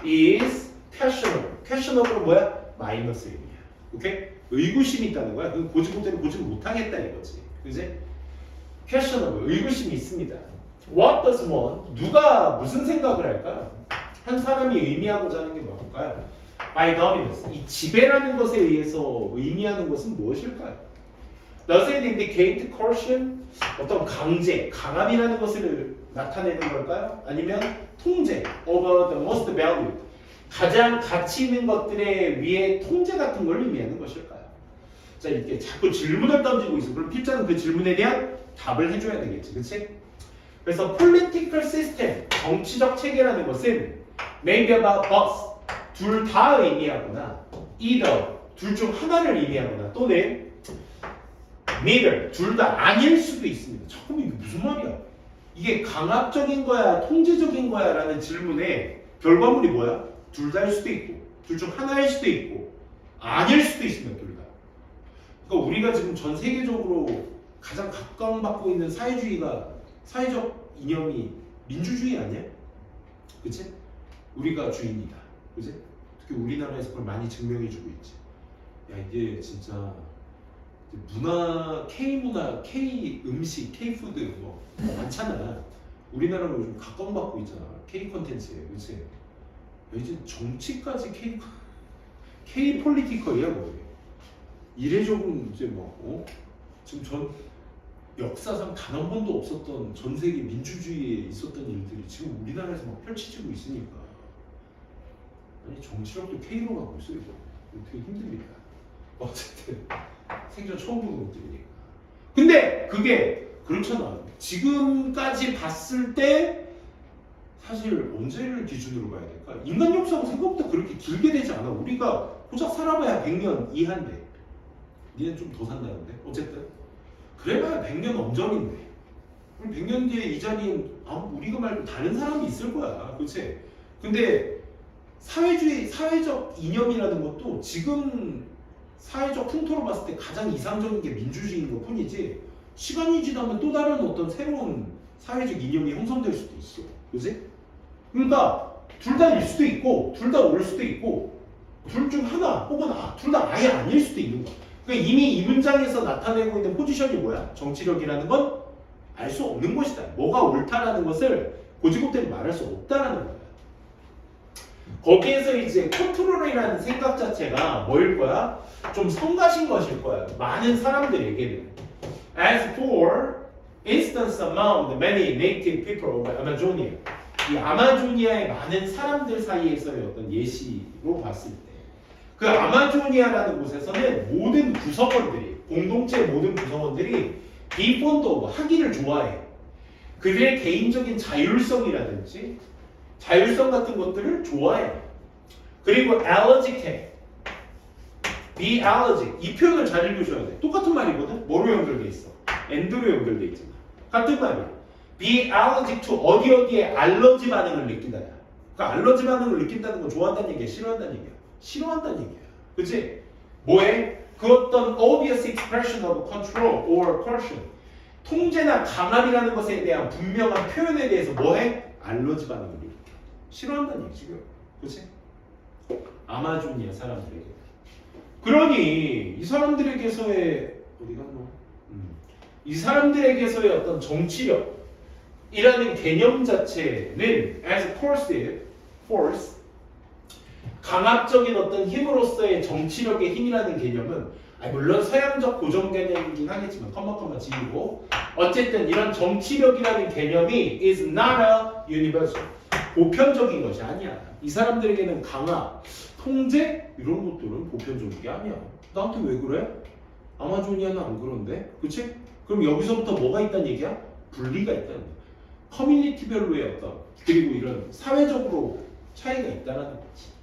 is questionable. questionable은 뭐야? 마이너스 의미야. 오케이? 의구심이 있다는 거야. 그 고지고대로 보지를 못하겠다 이거지. 그지? questionable, 의구심이 있습니다. What does one? 누가 무슨 생각을 할까요? 한 사람이 의미하고자 하는 게 뭘까요? By dominance. 이 지배라는 것에 의해서 의미하는 것은 무엇일까요? Does it indicate coercion? 어떤 강제, 강압이라는 것을 나타내는 걸까요? 아니면 통제, over the most valued, 가장 가치 있는 것들에 위해 통제 같은 걸 의미하는 것일까요? 자, 이렇게 자꾸 질문을 던지고 있어. 그럼 필자는 그 질문에 대한 답을 해줘야 되겠지, 그렇지? 그래서 political system, 정치적 체계라는 것은 maybe about both, 둘 다 의미하거나 either, 둘 중 하나를 의미하거나 또는 neither, 둘 다 아닐 수도 있습니다. 잠깐만 이게 무슨 말이야? 이게 강압적인 거야, 통제적인 거야 라는 질문에 결과물이 뭐야? 둘 다일 수도 있고 둘 중 하나일 수도 있고 아닐 수도 있습니다. 둘 다. 그러니까 우리가 지금 전 세계적으로 가장 각광받고 있는 사회적 이념이 민주주의 아니야? 그치? 우리가 주인이다. 그치? 특히 우리나라에서 그걸 많이 증명해주고 있지. 야, 이게 진짜 문화, K문화, K음식, K푸드 뭐 많잖아. 우리나라가 요즘 각광받고 있잖아. K콘텐츠에. 그치? 야, 이제 정치까지 K폴리티컬이야 거의. 이례적으로 이제 뭐 지금 전 역사상 단 한 번도 없었던 전 세계 민주주의에 있었던 일들이 지금 우리나라에서 막 펼쳐지고 있으니까 아니 정치력도 K로 가고 있어요. 이거 되게 힘듭니다. 어쨌든 생전 처음 보는 것들이니까. 근데 그게 그렇잖아. 지금까지 봤을 때 사실 언제를 기준으로 봐야 될까? 인간 역사가 생각보다 그렇게 길게 되지 않아. 우리가 고작 살아봐야 100년 이하인데 니는 좀 더 산다는데? 어쨌든 그래봐야 100년 엄전인데 100년 뒤에 이 자리엔 우리가 말고 다른 사람이 있을 거야. 그치? 근데 사회적 이념이라는 것도 지금 사회적 풍토로 봤을 때 가장 이상적인 게 민주주의인 것 뿐이지 시간이 지나면 또 다른 어떤 새로운 사회적 이념이 형성될 수도 있어. 그치? 그러니까 둘 다일 수도 있고 둘 다 올 수도 있고 둘 중 하나 혹은 둘 다 아예 아닐 수도 있는 거야. 그러니까 이미 이 문장에서 나타내고 있는 포지션이 뭐야? 정치력이라는 건 알 수 없는 것이다. 뭐가 옳다라는 것을 고지고대로 말할 수 없다라는 거야. 거기에서 이제 컨트롤이라는 생각 자체가 뭐일 거야? 좀 성가신 것일 거야. 많은 사람들에게는. As for instance among the many native people of Amazonia. 이 아마조니아의 많은 사람들 사이에서의 어떤 예시로 봤을 때 그 아마조니아라는 곳에서는 모든 구성원들이 공동체의 모든 구성원들이 비폰도 하기를 좋아해. 그들의 개인적인 자율성이라든지 자율성 같은 것들을 좋아해. 그리고 allergic해. be allergic. 이 표현을 잘 읽으셔야 돼. 똑같은 말이거든. 뭐로 연결돼 있어? and로 연결돼 있잖아. 같은 말이야. be allergic to 어디에 알러지 반응을 느낀다. 그러니까 알러지 반응을 느낀다는 건 좋아한다는 얘기야? 싫어한다는 얘기야? 싫어한다는 얘기야. 그치? 뭐해? 그 어떤 obvious expression of control or coercion. 통제나 강압이라는 것에 대한 분명한 표현에 대해서 뭐해? 알러지 반응을 일으켜. 싫어한다는 얘기죠. 그렇지? 아마존이야 사람들에게. 그러니 이 사람들에게서의 어디 갔노? 이 사람들에게서의 어떤 정치력이라는 개념 자체는 as force 강압적인 어떤 힘으로서의 정치력의 힘이라는 개념은 물론 서양적 고정 개념이긴 하겠지만 컴마 지우고 어쨌든 이런 정치력이라는 개념이 is not a universal 보편적인 것이 아니야. 이 사람들에게는 강압, 통제 이런 것들은 보편적인 게 아니야. 나한테 왜 그래? 아마존이아는 안 그런데? 그치? 그럼 여기서부터 뭐가 있다는 얘기야? 분리가 있다는 거야. 커뮤니티별로의 어떤 그리고 이런 사회적으로 차이가 있다는 거지.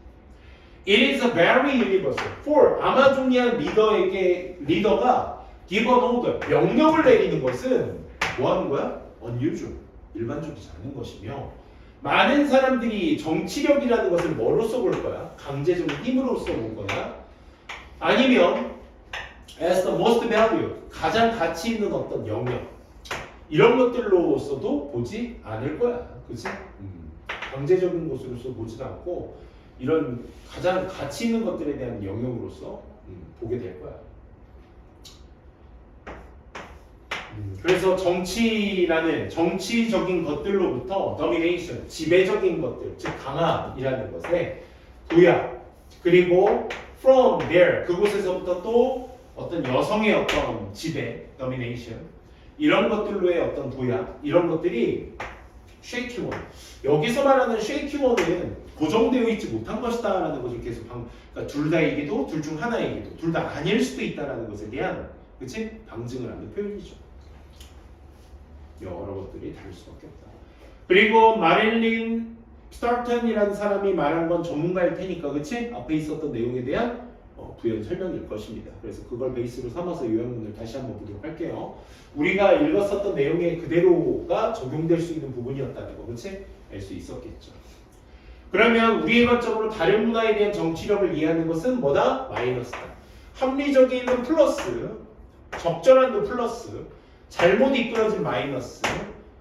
It is a very universal. For 아마존이안 리더가 give an order, 명령을 내리는 것은 뭐 하는 거야? unusual, 일반적이지 않은 것이며 많은 사람들이 정치력이라는 것을 뭐로써 볼 거야? 강제적인 힘으로써 볼 거야? 아니면 as the most value, 가장 가치 있는 어떤 영역 이런 것들로서도 보지 않을 거야. 그치? 강제적인 것으로서 보지도 않고 이런 가장 가치 있는 것들에 대한 영역으로서 보게 될 거야. 그래서 정치라는 정치적인 것들로부터 domination, 지배적인 것들, 즉 강압이라는 것에 도약, 그리고 from there, 그곳에서부터 또 어떤 여성의 어떤 지배, domination, 이런 것들로의 어떤 도약, 이런 것들이 shaky one. 여기서 말하는 shaky one은 고정되어 있지 못한 것이다 라는 것을 계속 그러니까 둘 다이기도, 둘 중 하나이기도, 둘 다 아닐 수도 있다라는 것에 대한 그치? 방증을 하는 표현이죠. 여러 것들이 다를 수밖에 없다. 그리고 마릴린 스타턴이라는 사람이 말한 건 전문가일 테니까 그치? 앞에 있었던 내용에 대한 부연 설명일 것입니다. 그래서 그걸 베이스로 삼아서 요약문을 다시 한번 보도록 할게요. 우리가 읽었었던 내용의 그대로가 적용될 수 있는 부분이었다는 거 그치? 알 수 있었겠죠. 그러면 우리의 관점으로 다른 문화에 대한 정치력을 이해하는 것은 뭐다? 마이너스다. 합리적인 플러스, 적절한 플러스, 잘못 이끌어진 마이너스,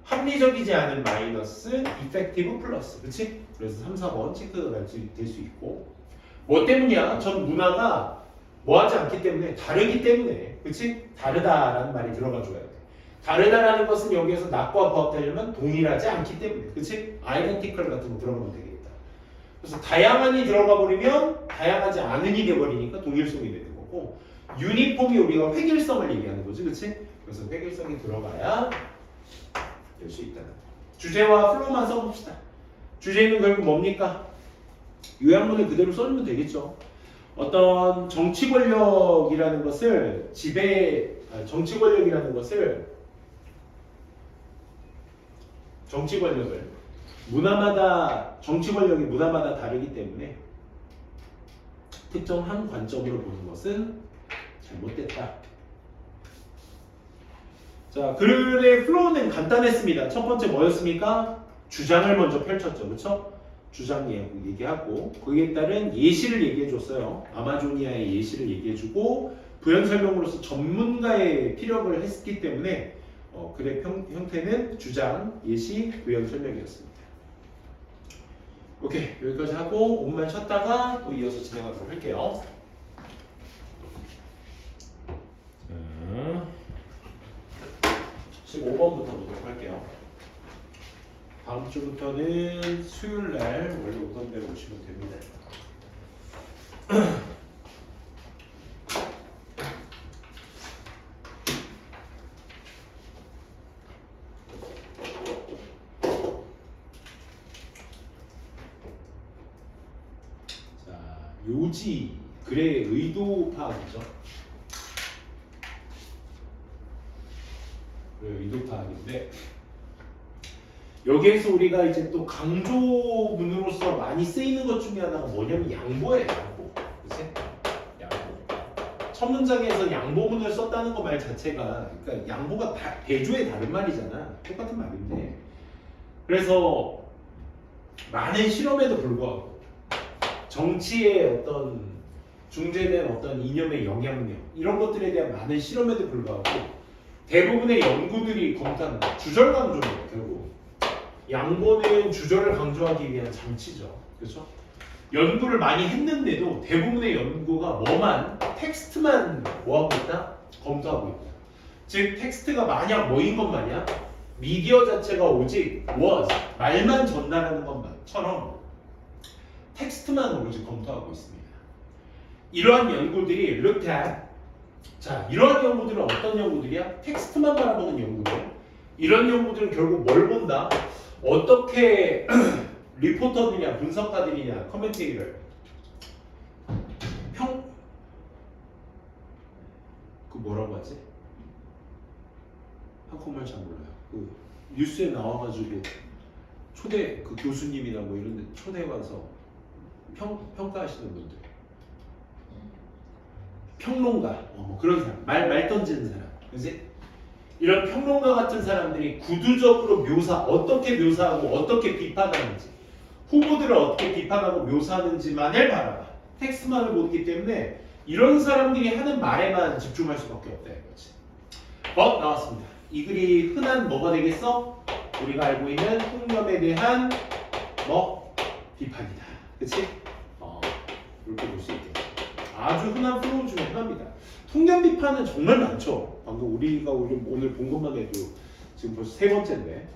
합리적이지 않은 마이너스, 이펙티브 플러스. 그치? 그래서 3, 4번 체크가 될 수 있고 뭐 때문이야? 전 문화가 뭐하지 않기 때문에 다르기 때문에 그치? 다르다라는 말이 들어가줘야 돼. 다르다라는 것은 여기에서 낮과 부합되려면 동일하지 않기 때문에 그치? 아이덴티컬 같은 거 들어가면 되겠다. 그래서 다양한이 들어가 버리면 다양하지 않은이 돼버리니까 동일성이 되는 거고 유니폼이 우리가 획일성을 얘기하는 거지 그치? 그래서 획일성이 들어가야 될 수 있다는 거. 주제와 플로우만 써봅시다. 주제는 결국 뭡니까? 요약문을 그대로 써주면 되겠죠. 어떤 정치 권력이라는 것을 정치 권력을 문화마다 정치 권력이 문화마다 다르기 때문에 특정한 관점으로 보는 것은 잘못됐다. 자, 글의 플로우는 간단했습니다. 첫 번째 뭐였습니까? 주장을 먼저 펼쳤죠. 그렇죠? 주장 얘기하고 거기에 따른 예시를 얘기해줬어요. 아마존이아의 예시를 얘기해주고 부연 설명으로서 전문가의 피력을 했기 때문에 글의 형태는 주장, 예시, 부연 설명이었습니다. 오케이, 여기까지 하고 5분만 쉬었다가 또 이어서 진행하도록 할게요. 15번부터 보도록 할게요. 다음 주부터는 수요일날 원래 오던 대로 오시면 됩니다. 자, 요지 글의 의도 파악이죠. 의도 파악인데 여기에서 우리가 이제 또 강조문으로서 많이 쓰이는 것 중에 하나가 뭐냐면 양보예요. 양보. 그치? 양보. 첫 문장에서 양보문을 썼다는 거 말 자체가 그러니까 양보가 대조의 다른 말이잖아. 똑같은 말인데 그래서 많은 실험에도 불구하고 정치의 어떤 중재된 어떤 이념의 영향력 이런 것들에 대한 많은 실험에도 불구하고 대부분의 연구들이 검토하는 거. 주절 강조입니다. 결국 양보는 주절을 강조하기 위한 장치죠. 그렇죠? 연구를 많이 했는데도 대부분의 연구가 뭐만 텍스트만 뭐하고 있다? 검토하고 있다. 즉 텍스트가 만약 뭐인 것마냥 미디어 자체가 오직 was 말만 전달하는 것만처럼 텍스트만 오로지 검토하고 있습니다. 이러한 연구들이 looked at. 자, 이러한 연구들은 어떤 연구들이야? 텍스트만 바라보는 연구들. 이런 연구들은 결국 뭘 본다? 어떻게 리포터들이냐, 분석가들이냐, 커멘테이터 그 뭐라고 하지? 한국말 잘 몰라요. 그 뉴스에 나와가지고 초대 그 교수님이나 뭐 이런 데 초대 와서 평가하시는 분들, 평론가, 뭐 그런 사람, 말 던지는 사람, 그지? 이런 평론가 같은 사람들이 구두적으로 어떻게 묘사하고 어떻게 비판하는지, 후보들을 어떻게 비판하고 묘사하는지만을 바라봐. 텍스트만을 보기 때문에 이런 사람들이 하는 말에만 집중할 수밖에 없다 이거지. 나왔습니다. 이 글이 흔한 뭐가 되겠어? 우리가 알고 있는 통념에 대한 비판이다. 그치? 이렇게 볼 수 있겠죠. 아주 흔한 플로우 중에 하나입니다. 통념 비판은 정말 많죠. 방금 우리가 오늘 본 것만 해도 지금 벌써 세 번째인데.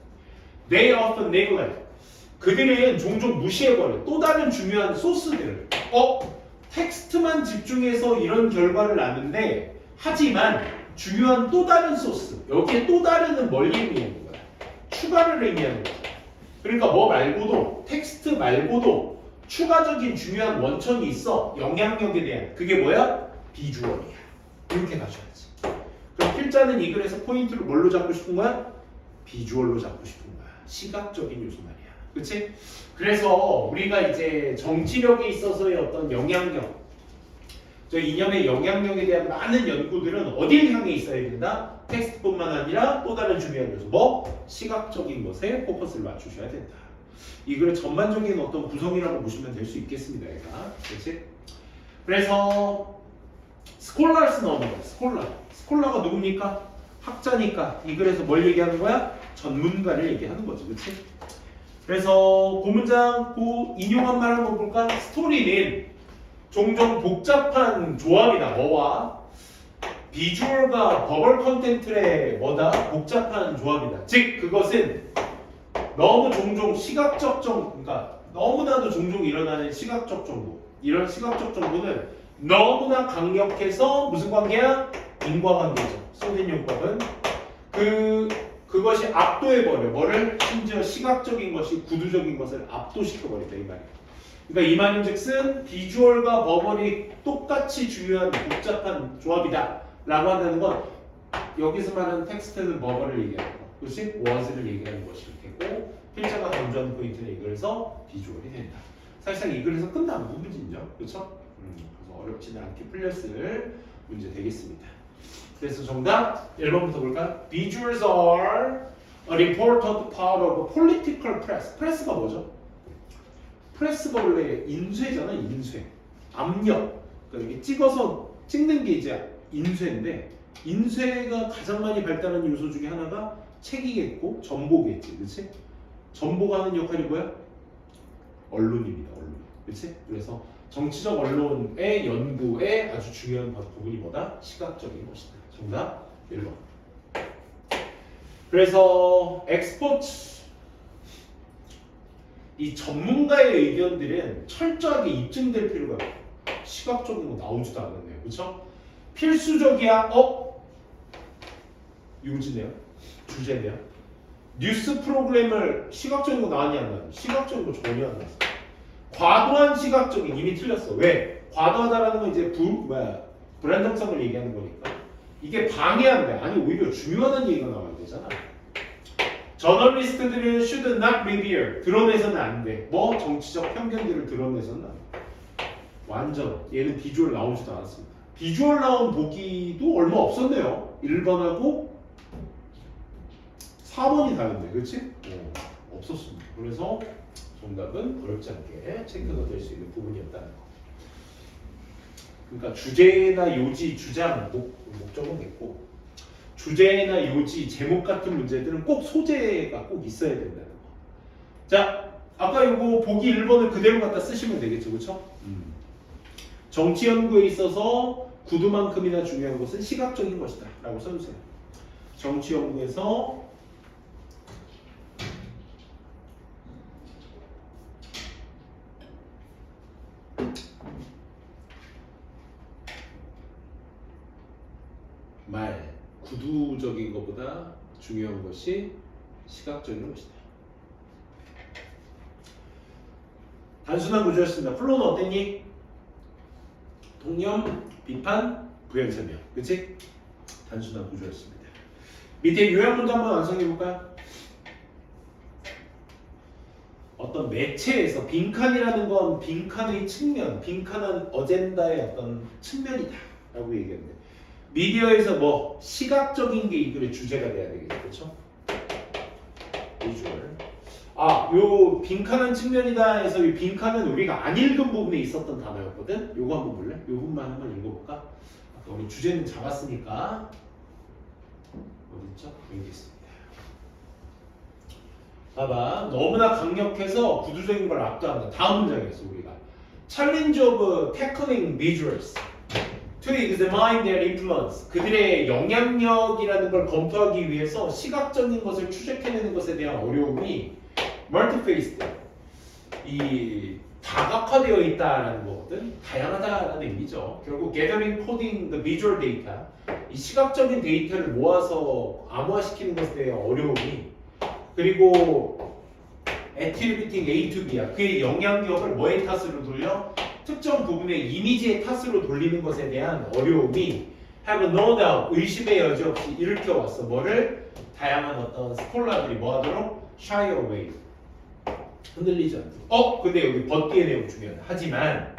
They often neglect. 그들은 종종 무시해버려. 또 다른 중요한 소스들을. 텍스트만 집중해서 이런 결과를 낳는데 하지만 중요한 또 다른 소스. 여기에 또 다른은 뭘 의미하는 거야? 추가를 의미하는 거야. 그러니까 뭐 말고도 텍스트 말고도 추가적인 중요한 원천이 있어. 영향력에 대한. 그게 뭐야? 비주얼이야. 이렇게 가져야지. 그럼 필자는 이 글에서 포인트를 뭘로 잡고 싶은 거야? 비주얼로 잡고 싶은 거야. 시각적인 요소 말이야. 그치? 그래서 우리가 이제 정치력에 있어서의 어떤 영향력, 저 이념의 영향력에 대한 많은 연구들은 어딜 향해 있어야 된다? 텍스트뿐만 아니라 또 다른 중요한 요소, 시각적인 것에 포커스를 맞추셔야 된다. 이 글의 전반적인 어떤 구성이라고 보시면 될 수 있겠습니다. 얘가. 그치? 그래서 스콜라스 나오는 거야. 스콜라가 누굽니까? 학자니까 이 글에서 뭘 얘기하는 거야? 전문가를 얘기하는 거지. 그치? 그래서 고문장 인용한 말 한번 볼까? 스토리는 종종 복잡한 조합이다. 뭐와? 비주얼과 버벌 컨텐츠의 복잡한 조합이다. 즉 그것은 너무 종종 그러니까 너무나도 종종 일어나는 시각적 정보. 이런 시각적 정보는 너무나 강력해서 무슨 관계야? 인과관계죠. 소딘 용법은 그것이 압도해버려. 뭐를? 심지어 시각적인 것이 구두적인 것을 압도시켜버린다. 이 말이야. 그러니까 이 말인즉슨 비주얼과 버벌이 똑같이 중요한 복잡한 조합이다 라고 한다는 건 여기서 말하는 텍스트는 버벌을 얘기하는 거, 그것이 was를 얘기하는 것일 테고 필자가 강조하는 포인트는 이 글에서 비주얼이 된다. 사실상 이 글에서 끝난 부분이죠. 그렇죠? 그래서 어렵지는 않게 풀렸을 문제 되겠습니다. 그래서 정답 1번부터 볼까? Visuals are an important part of a political press. 프레스가 뭐죠? 프레스가 원래 인쇄잖아. 인쇄. 압력. 그러니까 이렇게 찍어서 찍는 게 이제 인쇄인데 인쇄가 가장 많이 발달한 요소 중에 하나가 책이겠고 전보겠지. 그렇지? 전보가 하는 역할이 뭐야? 언론입니다. 언론. 그렇지? 그래서 정치적 언론의 연구의 아주 중요한 부분이 뭐다? 시각적인 것이다. 정답 1번. 그래서 엑스포츠 이 전문가의 의견들은 철저하게 입증될 필요가 있고 시각적인 거 나오지도 않았네요. 그렇죠? 필수적이야. 요지네요. 주제네요. 뉴스 프로그램을 시각적인 거 나왔냐 안 나왔냐? 시각적인 거 전혀 안 나왔어. 과도한 시각적인 이미 틀렸어. 왜? 과도하다라는 건 이제 불안정성을 얘기하는 거니까 이게 방해한다. 아니 오히려 중요한 얘기가 나와야 되잖아. 저널리스트들은 should not reveal. 드러내서는 안 돼. 정치적 편견들을 드러내서는 안 돼. 완전 얘는 비주얼 나오지도 않았습니다. 비주얼 나온 보기도 얼마 없었네요. 1번하고 4번이 다른데, 그렇지? 없었습니다. 그래서 정답은 어렵지 않게 체크가 될 수 있는 부분이었다는 거. 그러니까 주제나 요지, 주장, 목적은 됐고 주제나 요지, 제목 같은 문제들은 꼭 소재가 꼭 있어야 된다는 거. 자, 아까 이거 보기 1번을 그대로 갖다 쓰시면 되겠죠, 그렇죠? 정치 연구에 있어서 구두만큼이나 중요한 것은 시각적인 것이다 라고 써주세요. 정치 연구에서 구두적인 것보다 중요한 것이 시각적인 것이다. 단순한 구조였습니다. 플로는 어땠니? 통념, 비판, 부연 설명. 그치? 단순한 구조였습니다. 밑에 요약문도 한번 완성해볼까요? 어떤 매체에서 빈칸이라는 건 빈칸의 측면, 빈칸은 어젠다의 어떤 측면이다 라고 얘기했는데 미디어에서 뭐 시각적인 게 이 글의 주제가 돼야 되겠죠, 그렇죠? 비주얼. 요 빈칸은 측면이다 해서 이 빈칸은 우리가 안 읽은 부분에 있었던 단어였거든. 요거 한번 볼래? 요 부분만 한번 읽어볼까? 아까 우리 주제는 잡았으니까 어딨죠? 여기 있습니다. 봐봐, 너무나 강력해서 구두적인 걸 압도한다. 다음 문장이었어 우리가. Challenge of tackling visuals to examine their influence. 그들의 영향력이라는 걸 검토하기 위해서 시각적인 것을 추적해내는 것에 대한 어려움이 multi-faced, 이 다각화되어 있다라는 거거든. 다양하다라는 의미죠. 결국 gathering, coding the visual data, 이 시각적인 데이터를 모아서 암호화시키는 것에 대한 어려움이, 그리고 attributing A to B야. 그의 영향력을 뭐의 탓으로 돌려? 특정 부분의 이미지의 탓으로 돌리는 것에 대한 어려움이 have no doubt, 의심의 여지 없이 일으켜왔어. 뭐를? 다양한 어떤 스콜라들이 뭐하도록? shy away, 흔들리지 않도록. 근데 여기 but 뒤의 내용 중요하다. 하지만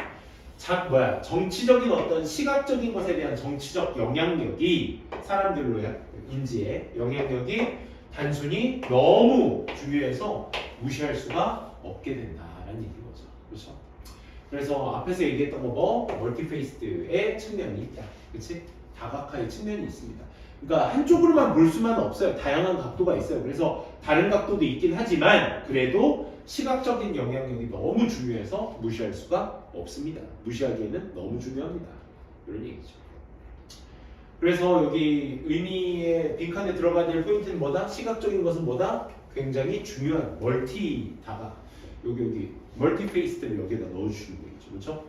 정치적인 어떤 시각적인 것에 대한 정치적 영향력이 사람들로의 인지에 영향력이 단순히 너무 중요해서 무시할 수가 없게 된다라는 얘기인 거죠. 그렇죠? 그래서 앞에서 얘기했던 거 멀티페이스드의 측면이 있다. 그렇지? 다각화의 측면이 있습니다. 그러니까 한쪽으로만 볼 수만 없어요. 다양한 각도가 있어요. 그래서 다른 각도도 있긴 하지만 그래도 시각적인 영향력이 너무 중요해서 무시할 수가 없습니다. 무시하기에는 너무 중요합니다. 이런 얘기죠. 그래서 여기 의미의 빈칸에 들어가야 될 포인트는 뭐다? 시각적인 것은 뭐다? 굉장히 중요한 멀티 다각. 여기 멀티 페이스를 여기다 넣어주시는 거겠죠, 그렇죠?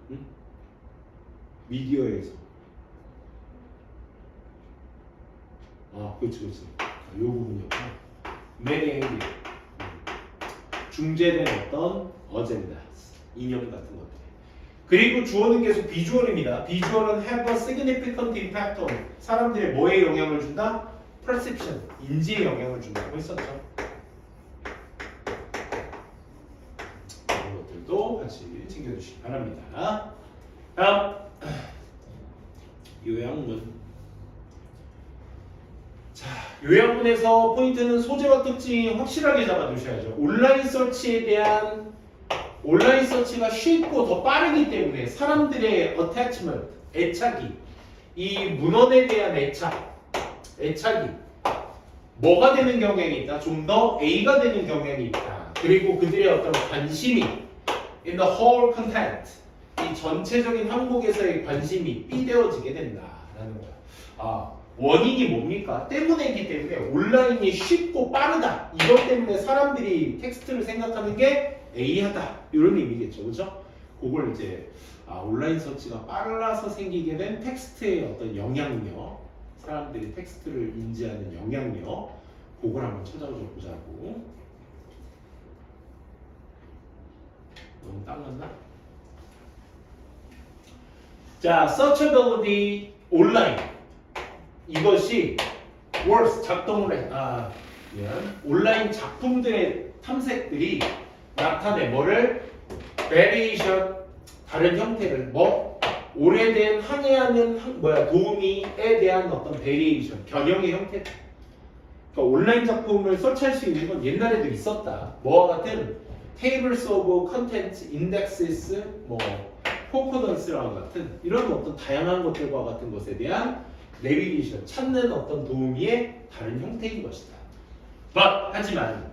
응? 미디어에서. 그렇지. 요 부분이었구나. 매네기. 중재된 어떤 어젠다, 이념 같은 것들. 그리고 주어는 계속 비주얼입니다. 비주얼은 have a significant impact on, 사람들의 뭐에 영향을 준다? perception, 인지에 영향을 준다고 했었죠. 이런 것들도 같이 챙겨주시기 바랍니다. 다음 요약문. 자, 요약문에서 포인트는 소재와 특징이 확실하게 잡아두셔야죠. 온라인 서치가 쉽고 더 빠르기 때문에 사람들의 attachment, 애착이, 이 문헌에 대한 애착이 뭐가 되는 경향이 있다? 좀 더 A가 되는 경향이 있다. 그리고 그들의 어떤 관심이 in the whole content, 이 전체적인 항목에서의 관심이 B 되어지게 된다라는 거야. 원인이 뭡니까? 때문이기 때문에 온라인이 쉽고 빠르다. 이것 때문에 사람들이 텍스트를 생각하는 게 A하다. 이런 의미겠죠. 그렇죠? 그걸 이제 온라인 서치가 빨라서 생기게 된 텍스트의 어떤 영향력, 사람들이 텍스트를 인지하는 영향력, 그걸 한번 찾아줘 보자고. 너무 땀났나? 자, searchability 온라인. 이것이 words 작동을 해. 온라인 작품들의 탐색들이 나타내 뭐를? variation, 다른 형태를 오래된 항해하는 도우미에 대한 어떤 variation, 변형의 형태. 그러니까 온라인 작품을 서치할 수 있는 건 옛날에도 있었다. 뭐와 같은 tables of contents, indexes, 포커던스랑 같은 이런 어떤 다양한 것들과 같은 것에 대한 내비게이션, 찾는 어떤 도우미의 다른 형태인 것이다. 하지만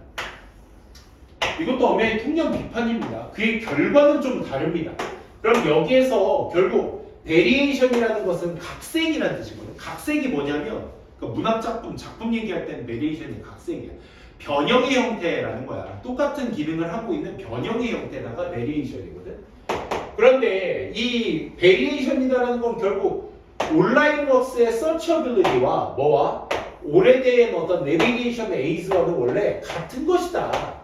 이것도 엄연히 통념 비판입니다. 그의 결과는 좀 다릅니다. 그럼 여기에서 결국 베리에이션이라는 것은 각색이라는 뜻이거든요. 각색이 뭐냐면 그러니까 작품 얘기할 때는 베리에이션이 각색이야. 변형의 형태라는 거야. 똑같은 기능을 하고 있는 변형의 형태다가 베리에이션이거든. 그런데 이 베리에이션이라는 건 결국 온라인워크스의 서치어빌리티와 뭐와 오래된 어떤 내비게이션 에이즈와는 원래 같은 것이다.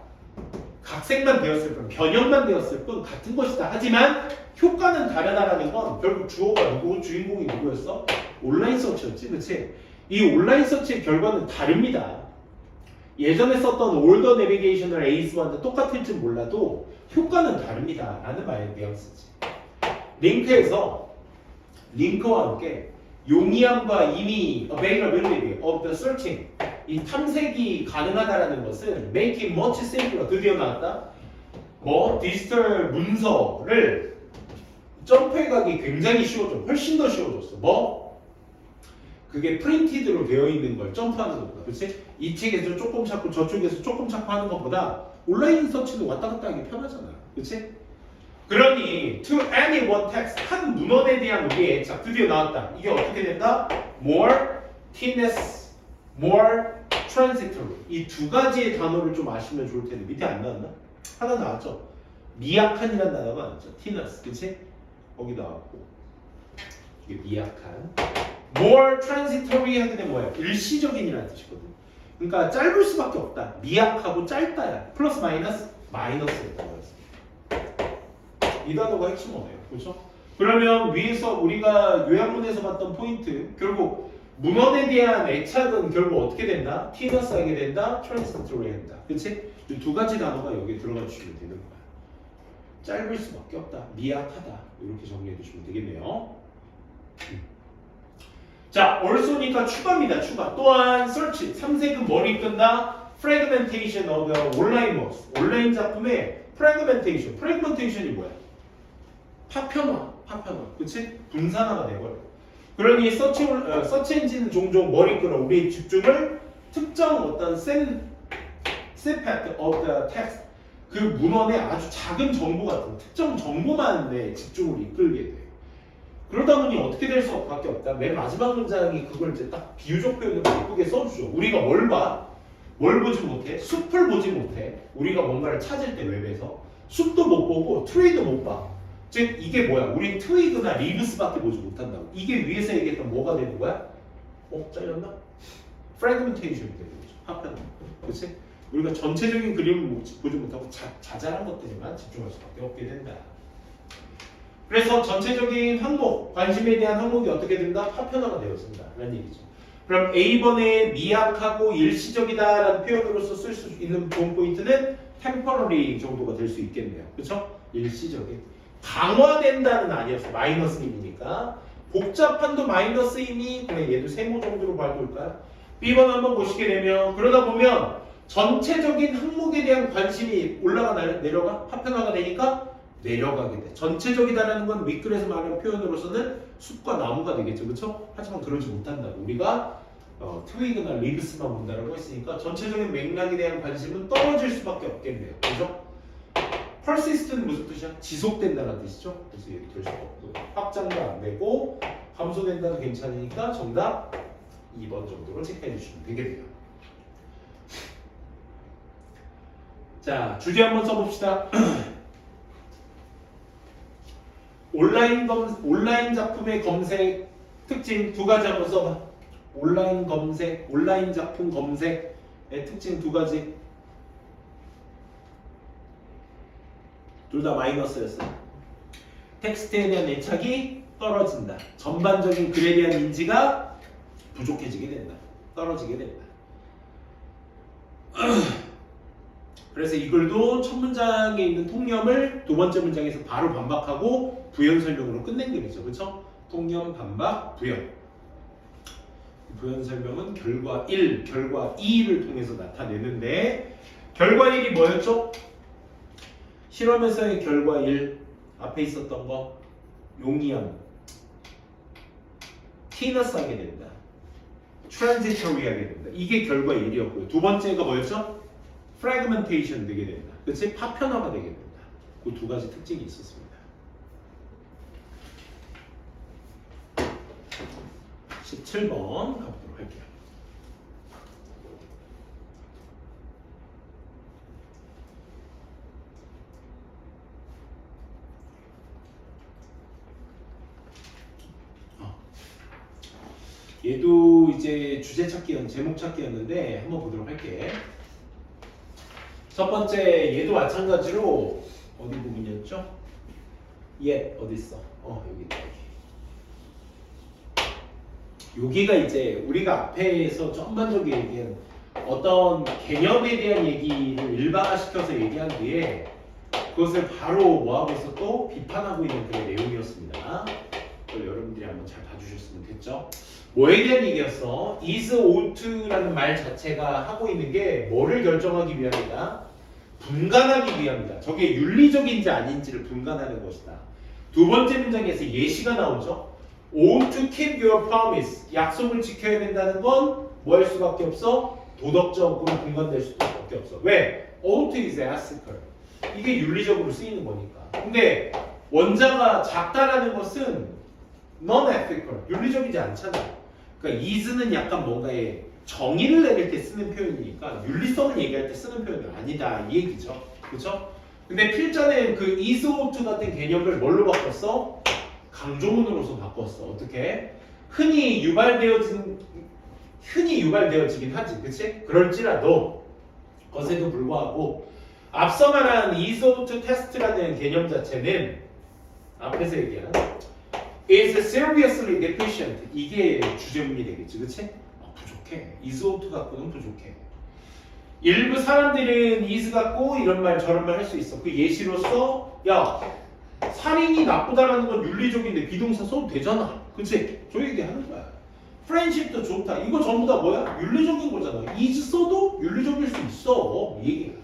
각색만 되었을 뿐, 변형만 되었을 뿐 같은 것이다. 하지만 효과는 다르다라는 건 결국 주어가 누구, 주인공이 누구였어? 온라인 서치였지, 그렇지? 이 온라인 서치의 결과는 다릅니다. 예전에 썼던 올더 내비게이셔널 에이즈와는 똑같을지 몰라도 효과는 다릅니다. 라는 말의 뉘앙스지. 링크에서 링크와 함께 용이함과 이미 availability of the searching 이 탐색이 가능하다라는 것은 make it much simpler 드디어 나왔다. 디지털 문서를 점프해가기 굉장히 쉬워져. 훨씬 더 쉬워졌어. 그게 프린티드로 되어 있는 걸 점프하는 것보다, 그렇지? 이 책에서 조금 찾고 저쪽에서 조금 찾고 하는 것보다 온라인 서치는 왔다 갔다 하기 편하잖아, 그렇지? 그러니 to any one text 한 문헌에 대한 우리의 자 드디어 나왔다. 이게 어떻게 된다? More thinness, more transitory. 이 두 가지의 단어를 좀 아시면 좋을 텐데 밑에 안 나왔나? 하나 나왔죠. 미약한이라는 단어가 나왔죠. thinness, 그렇지? 거기 나왔고 이게 미약한. more transitory 하게 되면 뭐예요? 일시적인이라는 뜻이거든. 그러니까 짧을 수밖에 없다. 미약하고 짧다야. 플러스 마이너스 마이너스였다고 했습니다. 이 단어가 핵심어예요. 그렇죠? 그러면 위에서 우리가 요약문에서 봤던 포인트 결국 문헌에 대한 애착은 결국 어떻게 된다? 티너스 하게 된다? transitory 한다. 그렇지? 이 두 가지 단어가 여기에 들어가 주시면 되는 거야. 짧을 수밖에 없다. 미약하다. 이렇게 정리해 주시면 되겠네요. 자, also니까 추가입니다. 추가. 또한 search, 삼색은 뭐를 이끈다? fragmentation of the online works. 온라인 작품의 fragmentation. fragmentation이 뭐야? 파편화. 그치? 분산화가 돼버려. 그러니 서치 엔진은 종종 뭐를 이끌어? 우리의 집중을 특정 어떤 set of the text. 그 문헌의 아주 작은 정보 같은 특정 정보만 내 집중을 이끌게 돼. 그러다 보니 어떻게 될 수밖에 없다. 맨 마지막 문장이 그걸 이제 딱 비유적 표현으로 예쁘게 써주죠. 우리가 뭘 봐? 뭘 보지 못해? 숲을 보지 못해. 우리가 뭔가를 찾을 때 웹에서 숲도 못 보고 트리도 못 봐. 즉 이게 뭐야? 우리 트위그나 리브스밖에 보지 못한다고. 이게 위에서 얘기했던 뭐가 되는 거야? 잘렸나? 프래그멘테이션이 되는 거죠. 파편. 그렇지? 우리가 전체적인 그림을 보지 못하고 자잘한 것들에만 집중할 수밖에 없게 된다. 그래서 전체적인 항목, 관심에 대한 항목이 어떻게 된다? 파편화가 되었습니다. 라는 얘기죠. 그럼 A번에 미약하고 일시적이다라는 표현으로서 쓸 수 있는 좋은 포인트는 temporary 정도가 될 수 있겠네요. 그렇죠? 일시적인. 강화된다는 아니었어요. 마이너스임이니까. 복잡한도 마이너스임이 그냥 얘도 세모 정도로 봐둘까요? B번 한번 보시게 되면 그러다 보면 전체적인 항목에 대한 관심이 올라가 내려가? 파편화가 되니까 내려가게 돼. 전체적이다라는 건 윗글에서 말하는 표현으로서는 숲과 나무가 되겠죠. 그렇죠? 하지만 그러지 못한다고. 우리가 트위그나 리브스만 본다라고 했으니까 전체적인 맥락에 대한 관심은 떨어질 수밖에 없겠네요. 그죠? persist는 무슨 뜻이야? 지속된다는 뜻이죠. 그래서 얘도 될 수가 없고 확장도 안 되고 감소된다도 괜찮으니까 정답 2번 정도로 체크해 주시면 되겠네요. 자, 주제 한번 써봅시다. 온라인 작품의 검색 특징 두 가지 한번 써봐. 온라인 검색, 온라인 작품 검색의 특징 두 가지. 둘 다 마이너스였어요. 텍스트에 대한 애착이 떨어진다. 전반적인 글에 대한 인지가 부족해지게 된다. 떨어지게 된다. 그래서 이 글도 첫 문장에 있는 통념을 두 번째 문장에서 바로 반박하고 부연 설명으로 끝낸 글이죠. 그렇죠? 통념, 반박, 부연. 부연 설명은 결과 1, 결과 2를 통해서 나타내는데 결과 1이 뭐였죠? 실험에서의 결과 1 앞에 있었던 거 용이함, 티너스 하게 된다. 트랜지터리 하게 된다. 이게 결과 1이었고요. 두 번째가 뭐였죠? 프래그멘테이션 되게 된다. 그치? 파편화가 되게 된다. 그 두 가지 특징이 있었습니다. 17번 가보도록 할게요. 얘도 이제 주제 찾기였는데 제목 찾기였는데 한번 보도록 할게. 첫 번째 얘도 마찬가지로 어디 부분이었죠? 얘 어디 있어? 여기 있다. 여기가 이제 우리가 앞에서 전반적으로 얘기한 어떤 개념에 대한 얘기를 일반화시켜서 얘기한 뒤에 그것을 바로 뭐하고 있어 또 비판하고 있는 그런 내용이었습니다. 그걸 여러분들이 한번 잘 봐주셨으면 됐죠? 뭐에 대한 얘기였어? is ought to라는 말 자체가 하고 있는 게 뭐를 결정하기 위함이다? 분간하기 위함이다. 저게 윤리적인지 아닌지를 분간하는 것이다. 두 번째 문장에서 예시가 나오죠. ought to keep your promise. 약속을 지켜야 된다는 건 뭐 할 수밖에 없어? 도덕적으로 분간될 수밖에 없어. 왜? ought is ethical. 이게 윤리적으로 쓰이는 거니까. 근데 원자가 작다라는 것은 non-ethical. 윤리적이지 않잖아. 그러니까 is는 약간 뭔가의 정의를 내릴 때 쓰는 표현이니까 윤리성을 얘기할 때 쓰는 표현이 아니다 이 얘기죠. 그렇죠? 근데 필자는 그 is ought to 같은 개념을 뭘로 바꿨어? 강조문으로서 바꿨어. 어떻게? 흔히 유발되어지긴 하지. 그치? 그럴지라도 것에도 불구하고 앞서 말한 is ought to test라는 개념 자체는 앞에서 얘기한 is seriously deficient. 이게 주제문이 되겠지. 그치? 부족해. is ought to 갖고는 부족해. 일부 사람들은 is 갖고 이런 말 저런 말 할 수 있어. 그 예시로서 야 살인이 나쁘다라는 건 윤리적인데 비동사 써도 되잖아. 그치? 저 얘기하는 거야. 프렌십도 좋다. 이거 전부 다 뭐야? 윤리적인 거잖아. is 써도 윤리적일 수 있어. 이 얘기야.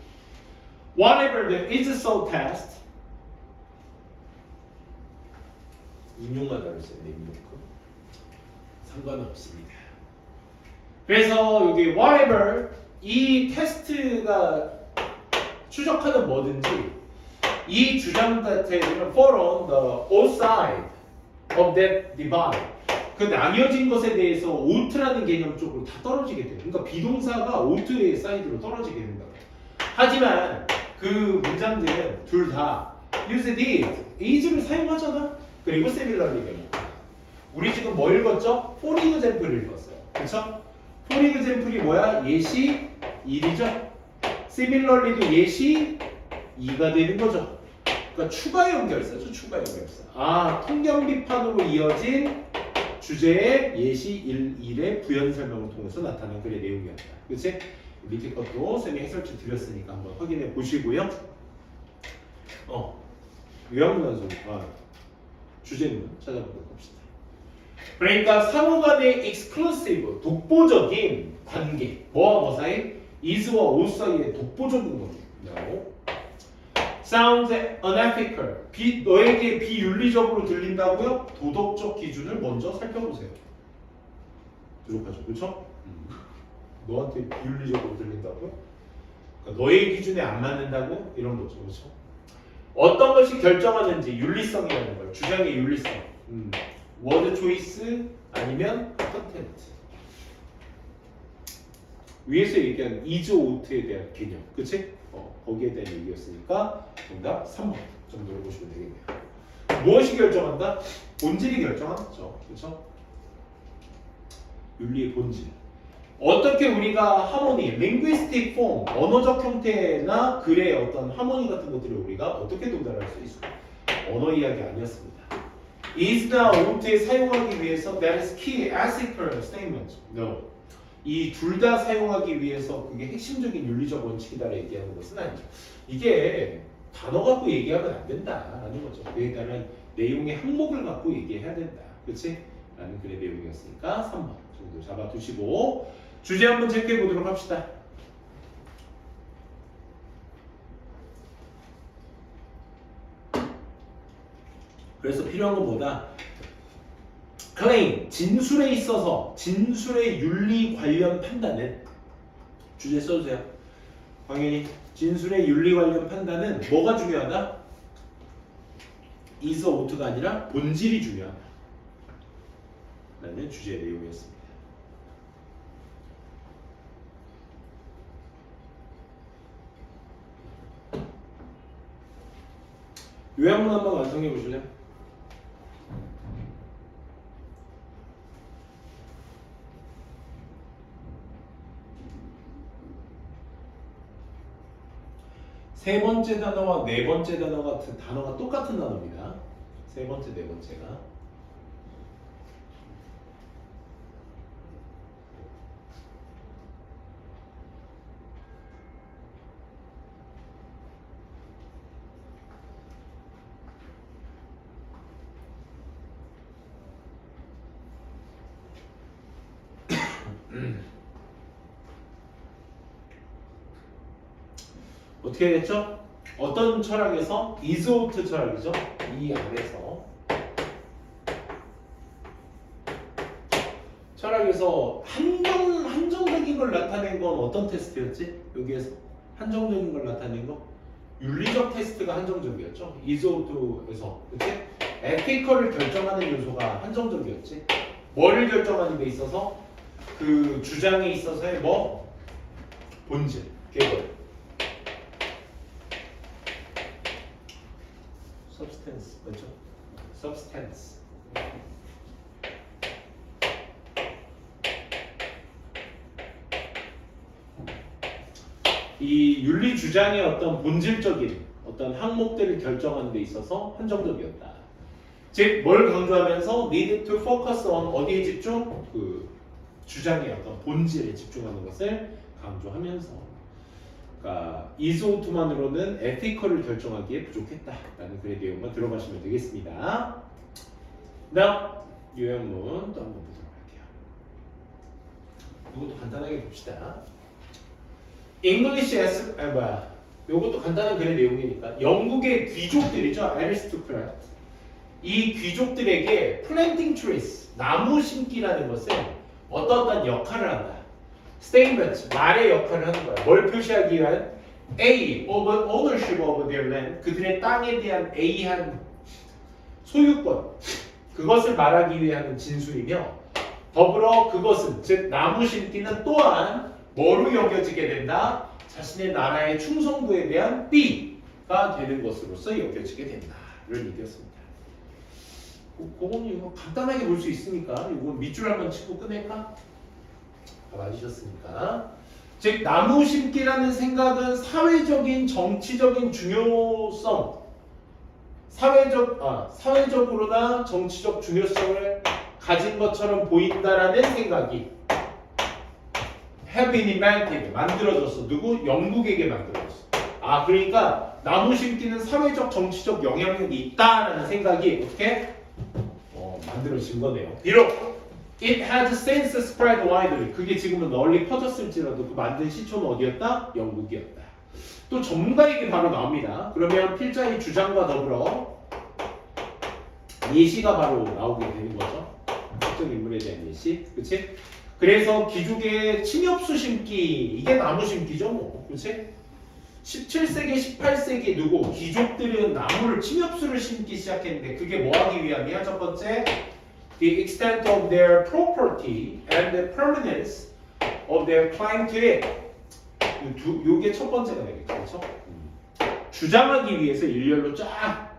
Whatever the is so test 인용만 다르세요. 상관은 없습니다. 그래서 여기 whatever 이 테스트가 추적하는 뭐든지 이 주장 자체는 fall on the all side of that divide. 그 나뉘어진 것에 대해서 ough트라는 개념 쪽으로 다 떨어지게 돼요. 그러니까 비동사가 ough트의 사이드로 떨어지게 된다. 하지만 그 문장들은 둘 다 use did, is를 사용하잖아. 그리고 similarly가 우리 지금 뭐 읽었죠? for example을 읽었어요. 그렇죠? for example이 뭐야? 예시 1이죠. similarly도 예시 2가 되는 거죠. 그러니까 추가 연결사죠. 추가 연결사. 통념비판으로 이어진 주제의 예시 1의 부연 설명을 통해서 나타난 글의 내용이었다. 그치? 밑에 것도 쌤이 해설지 드렸으니까 한번 확인해 보시고요. 요양문헌서 주제문 찾아보도록 합시다. 그러니까 상호간의 exclusive 독보적인 관계 뭐와 뭐 사이? is와 ought 사이의 독보적인 관계. Sounds unethical. 너에게 비윤리적으로 들린다고요? 도덕적 기준을 먼저 살펴보세요. 부족하죠, 그렇죠? 너한테 비윤리적으로 들린다고요? 그러니까 너의 기준에 안 맞는다고? 이런 거죠, 그렇죠? 어떤 것이 결정하는지 윤리성이라는 걸 주장의 윤리성. word choice 아니면 content. 위에서 얘기한 is ought에 대한 개념, 그치? 거기에 대한 얘기였으니까 정답 3번 정도로 보시면 되겠네요. 무엇이 결정한다? 본질이 결정하죠. 그렇죠? 윤리의 본질. 어떻게 우리가 하모니, linguistic form, 언어적 형태나 글의 어떤 하모니 같은 것들을 우리가 어떻게 도달할 수 있을까? 언어 이야기 아니었습니다. is나 ought 사용하기 위해서 that is key ethical statement. No. 이 둘 다 사용하기 위해서 그게 핵심적인 윤리적 원칙이다라고 얘기하는 것은 아니죠. 이게 단어 갖고 얘기하면 안 된다라는 거죠. 그에 따른 내용의 항목을 갖고 얘기해야 된다. 그렇지? 라는 글의 내용이었으니까 3번 정도 잡아두시고 주제 한번 체크해 보도록 합시다. 그래서 필요한 건 뭐다? claim, 진술에 있어서 진술의 윤리 관련 판단은 주제 써주세요. 당연히 진술의 윤리 관련 판단은 뭐가 중요하다? is oughto가 아니라 본질이 중요하다 라는 주제의 내용이었습니다. 요약문 한번 완성해 보실래요? 세 번째 단어와 네 번째 단어가 똑같은 단어입니다. 세 번째, 네 번째가. 어떻게 됐죠? 어떤 철학에서? 이즈오트 철학이죠. 이 안에서 철학에서 한정적인 걸 나타낸 건 어떤 테스트였지? 여기에서 한정적인 걸 나타낸 거? 윤리적 테스트가 한정적이었죠. 이즈오트에서 그치? 에티컬을 결정하는 요소가 한정적이었지. 뭐를 결정하는 데 있어서? 그 주장에 있어서의 뭐? 본질, 계열. substance 맞죠? substance. 이 윤리 주장의 어떤 본질적인 어떤 항목들을 결정하는 데 있어서 한정적이었다. 즉, 뭘 강조하면서 need to focus on 어디에 집중? 그 주장의 어떤 본질에 집중하는 것을 강조하면서 그러니까 이즈오트만으로는 에티컬을 결정하기에 부족했다라는 글의 내용만 들어가시면 되겠습니다. 다음 요약문 또 한번 보도록 할게요. 이것도 간단하게 봅시다. English as 이것도 간단한 글의 내용이니까 영국의 귀족들이죠. 아리스토크라트. 이 귀족들에게 planting trees, 나무 심기라는 것은 어떤 역할을 한다. statement, 말의 역할을 하는 거야. 뭘 표시하기 위한? A, of ownership of their land. 그들의 땅에 대한 A한 소유권. 그것을 말하기 위한 진술이며 더불어 그것은, 즉 나무 심기는 또한 뭐로 여겨지게 된다? 자신의 나라의 충성도에 대한 B가 되는 것으로서 여겨지게 된다. 이런 얘기였습니다. 그건 이거 간단하게 볼 수 있으니까 이거 밑줄 한번 치고 끝낼까? 맞으셨으니까. 즉 나무 심기라는 생각은 사회적인 정치적인 중요성, 사회적으로나 정치적 중요성을 가진 것처럼 보인다라는 생각이 have been invented, 만들어졌어. 누구? 영국에게 만들어졌어. 그러니까 나무 심기는 사회적 정치적 영향력이 있다라는 생각이 어떻게 만들어진 거네요. 비록 It had since spread widely. 그게 지금은 널리 퍼졌을지라도 그 만든 시초는 어디였다? 영국이었다. 또 전문가에게 바로 나옵니다. 그러면 필자의 주장과 더불어 예시가 바로 나오게 되는 거죠. 특정 인물에 대한 예시. 그치? 그래서 귀족의 침엽수 심기, 이게 나무 심기죠 뭐. 그치? 17세기, 18세기 누구? 귀족들은 나무를, 침엽수를 심기 시작했는데 그게 뭐 하기 위함이야? 첫 번째, the extent of their property and the permanence of their claim to it. 요게 첫 번째가 되겠죠. 그렇죠? 주장하기 위해서 일렬로 쫙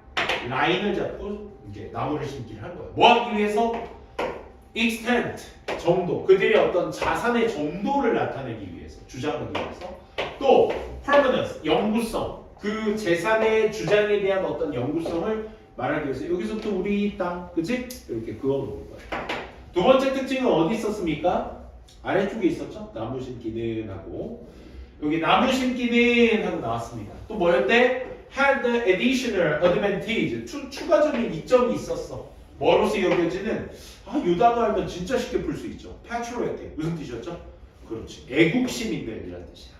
라인을 잡고 이제 나무를 심기를 한 거예요. 뭐 하기 위해서? extent, 정도. 그들의 어떤 자산의 정도를 나타내기 위해서, 주장하기 위해서. 또 permanence, 영구성. 그 재산의 주장에 대한 어떤 영구성을 말하기 위해서 여기서 또 우리 땅, 그치? 이렇게 그어놓은 거예요. 두 번째 특징은 어디 있었습니까? 아래쪽에 있었죠? 나무 심기는 하고 여기 나무 심기는 하고 나왔습니다. 또 뭐였대? had additional advantage, 추가적인 이점이 있었어. 뭐로서 여겨지는? 이 단어 알면 진짜 쉽게 풀 수 있죠. patriotic, 무슨 뜻이었죠? 그렇지, 애국심 있는 이란 뜻이야.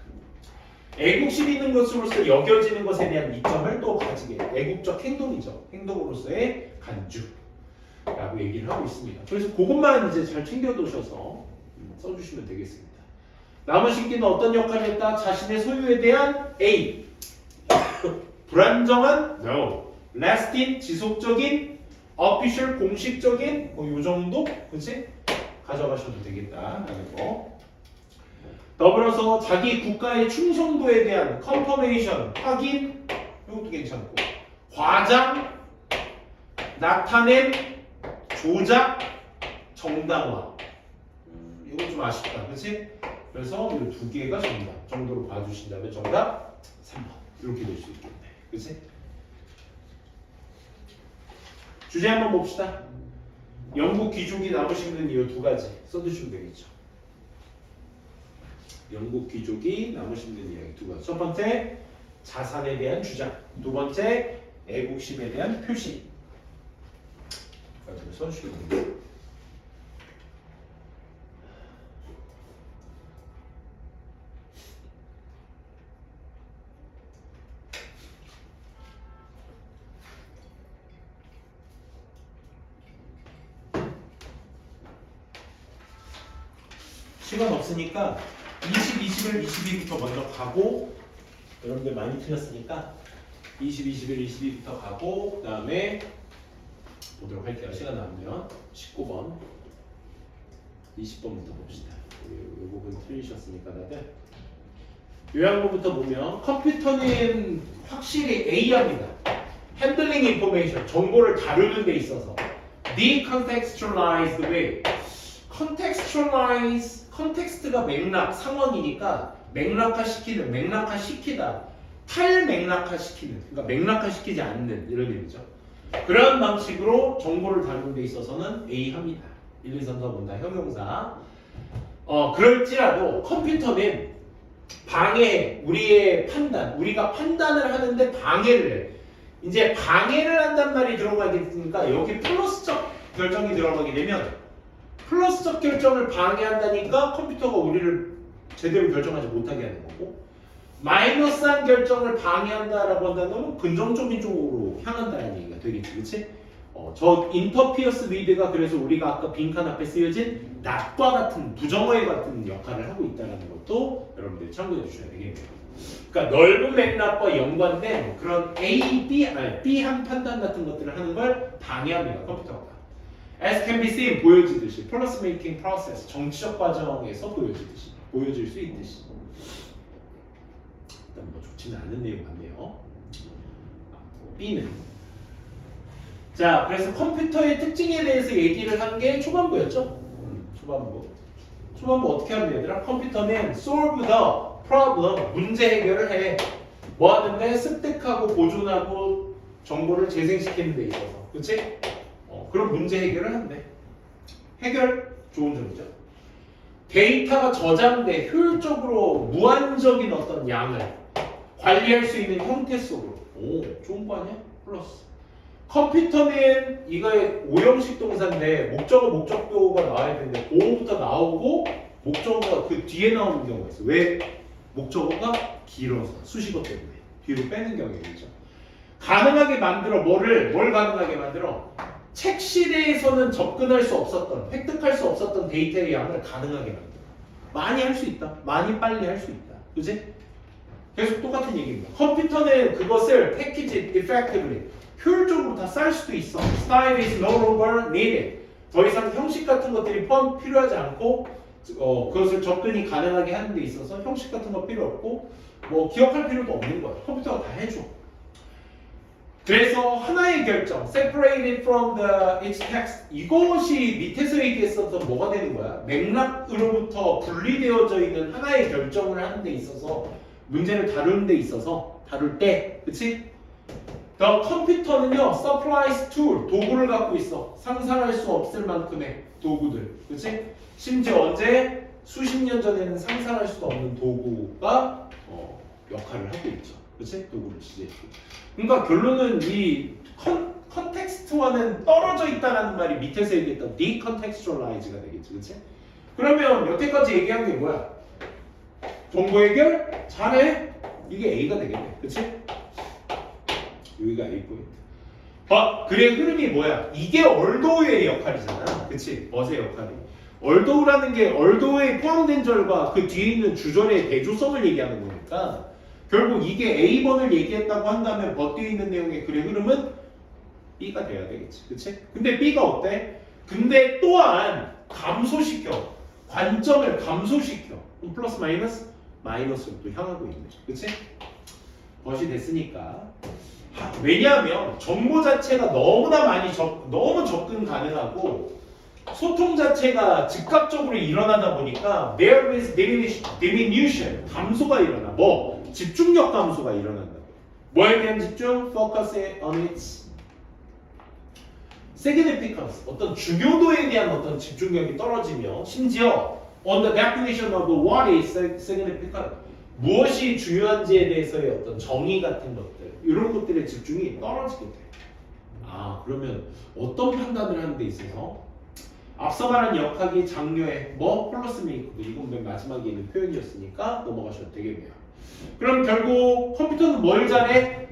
애국심 있는 것으로서 여겨지는 것에 대한 이점을 또 가지게 돼요. 애국적 행동이죠. 행동으로서의 간주라고 얘기를 하고 있습니다. 그래서 그것만 이제 잘 챙겨두셔서 써주시면 되겠습니다. 나무 심기는 어떤 역할을 했다? 자신의 소유에 대한 A. 불안정한 No. lasting 지속적인 official 공식적인 뭐 요 정도 그치? 가져가셔도 되겠다라는 거. 더불어서 자기 국가의 충성도에 대한 confirmation 확인 이것도 괜찮고 과장 나타냄 조작 정당화 이거 좀 아쉽다 그치? 그래서 이 두 개가 정답 정도로 봐주신다면 정답 3번 이렇게 될 수 있겠네 그치? 주제 한번 봅시다. 영국 귀족이 나무 심는 이유 두 가지 써두시면 되겠죠. 영국 귀족이 나무 심는 이야기 두 가지. 첫 번째 자산에 대한 주장, 두 번째 애국심에 대한 표시. 가지고 써주시면 됩니다. 시간 없으니까 20, 21, 22부터 먼저 가고 여러분들 많이 틀렸으니까 20, 21, 22부터 가고 그 다음에 보도록 할게요. 시간 남으면 19번 20번부터 봅시다. 이 부분 틀리셨으니까 다들 요약본부터 보면 컴퓨터는 확실히 A합니다. 핸들링 인포메이션 정보를 다루는 데 있어서 decontextualized way 컨텍스트가 맥락, 상황이니까 맥락화시키는, 맥락화시키다, 탈맥락화시키는, 그러니까 맥락화시키지 않는 이런 의미죠. 그런 방식으로 정보를 다루는 데 있어서는 A 합니다. 1, 2, 3, 4 본다 형용사. 그럴지라도 컴퓨터는 방해, 우리의 판단, 우리가 판단을 하는데 방해를 해. 이제 방해를 한단 말이 들어가겠으니까 여기 플러스적 결정이 들어가게 되면 플러스적 결정을 방해한다니까 컴퓨터가 우리를 제대로 결정하지 못하게 하는 거고 마이너스한 결정을 방해한다라고 한다면 긍정적인 쪽으로 향한다는 얘기가 되겠지, 그렇지? 저 인터피어스 위드가 그래서 우리가 아까 빈칸 앞에 쓰여진 not과 같은 부정어의 같은 역할을 하고 있다는 것도 여러분들이 참고해 주셔야 되겠네요. 그러니까 넓은 맥락과 연관된 그런 A, B 한 판단 같은 것들을 하는 걸 방해합니다, 컴퓨터가. As can be seen 보여지듯이 플러스 메이킹 프로세스 정치적 과정에서 보여질 수 있듯이 일단 뭐 좋지는 않은 내용 같네요. B는 자 그래서 컴퓨터의 특징에 대해서 얘기를 한 게 초반부였죠. 초반부 어떻게 하면 얘들아? 컴퓨터는 solve the problem 문제 해결을 해. 뭐 하는데 습득하고 보존하고 정보를 재생시키는 데 있어서 그치? 그런 문제 해결을 한대. 해결 좋은 점이죠. 데이터가 저장돼 효율적으로 무한적인 어떤 양을 관리할 수 있는 형태 속으로. 오, 좋은 거 아니야? 플러스. 컴퓨터는 이거의 오형식 동사인데 목적어 목적도가 나와야 되는데 오부터 나오고 목적어가 그 뒤에 나오는 경우가 있어. 왜? 목적어가 길어서 수식어 때문에 뒤로 빼는 경우이죠. 가능하게 만들어 뭘 가능하게 만들어? 책 시대에서는 접근할 수 없었던, 획득할 수 없었던 데이터의 양을 가능하게 만들어. 많이 할 수 있다. 많이 빨리 할 수 있다. 그지? 계속 똑같은 얘기입니다. 컴퓨터는 그것을 패키지 effectively 효율적으로 다 쌀 수도 있어. Style is no longer needed. 더 이상 형식 같은 것들이 필요하지 않고 그것을 접근이 가능하게 하는 데 있어서 형식 같은 거 필요 없고 뭐 기억할 필요도 없는 거야. 컴퓨터가 다 해줘. 그래서 하나의 결정, separated from its text 이것이 밑에서 얘기했었던 뭐가 되는 거야? 맥락으로부터 분리되어져 있는 하나의 결정을 하는 데 있어서 문제를 다루는 데 있어서 다룰 때, 그치? The 컴퓨터는요, supplies tool, 도구를 갖고 있어. 상상할 수 없을 만큼의 도구들, 그치? 심지어 언제? 수십 년 전에는 상상할 수도 없는 도구가 역할을 하고 있죠. 그치? 도구를 지지해주고. 그러니까 결론은 이 컨텍스트와는 떨어져 있다는 말이 밑에서 얘기했던 decontextualize가 되겠지, 그치? 그러면 여태까지 얘기한 게 뭐야? 정보 해결? 잘해? 이게 A가 되겠네. 그치? 여기가 A 포인트. 그래 흐름이 뭐야? 이게 얼도의 역할이잖아. 그치? 멋의 역할이. 얼도우라는 게 얼도에 포함된 절과 그 뒤에 있는 주절의 대조성을 얘기하는 거니까 결국 이게 A번을 얘기했다고 한다면 뒤에 있는 내용의 글의 흐름은 B가 돼야 되겠지. 그치? 근데 B가 어때? 근데 또한 감소시켜. 관점을 감소시켜. 플러스 마이너스? 마이너스로 또 향하고 있네. 그치? 것이 됐으니까. 왜냐하면 정보 자체가 너무나 너무 접근 가능하고 소통 자체가 즉각적으로 일어나다 보니까 there is diminution, 감소가 일어나. 집중력 감소가 일어난다. 뭐에 대한 집중? Focus on its significance, 어떤 중요도에 대한 어떤 집중력이 떨어지며 심지어 on the definition of what is significant, 무엇이 중요한지에 대해서의 어떤 정의 같은 것들, 이런 것들의 집중이 떨어지게 돼. 그러면 어떤 판단을 하는 데 있어서 앞서 말한 역학이 장려해 플러스 메이커도 이건 맨 마지막에 있는 표현이었으니까 넘어가셔도 되겠네요. 그럼 결국 컴퓨터는 뭘 잘해?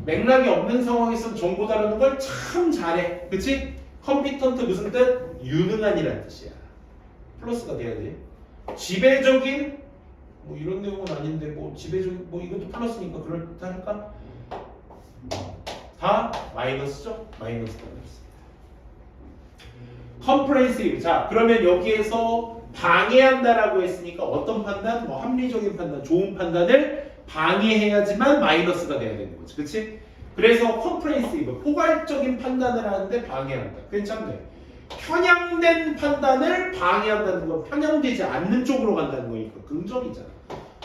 맥락이 없는 상황에서 정보 다루는 걸 참 잘해. 그치? 컴피턴트 무슨 뜻? 유능한이라는 뜻이야. 플러스가 돼야 돼. 지배적인 이런 내용은 아닌데 지배적인 이것도 플러스니까 그럴듯할까? 다 마이너스죠? 마이너스가 되었습니다. 컴프레hensive. 자, 그러면 여기에서 방해한다라고 했으니까 어떤 판단? 합리적인 판단, 좋은 판단을 방해해야지만 마이너스가 돼야 되는 거지. 그치? 그래서 컴프레hensive, 포괄적인 판단을 하는데 방해한다. 괜찮네. 편향된 판단을 방해한다는 건 편향되지 않는 쪽으로 간다는 거니까 긍정이잖아.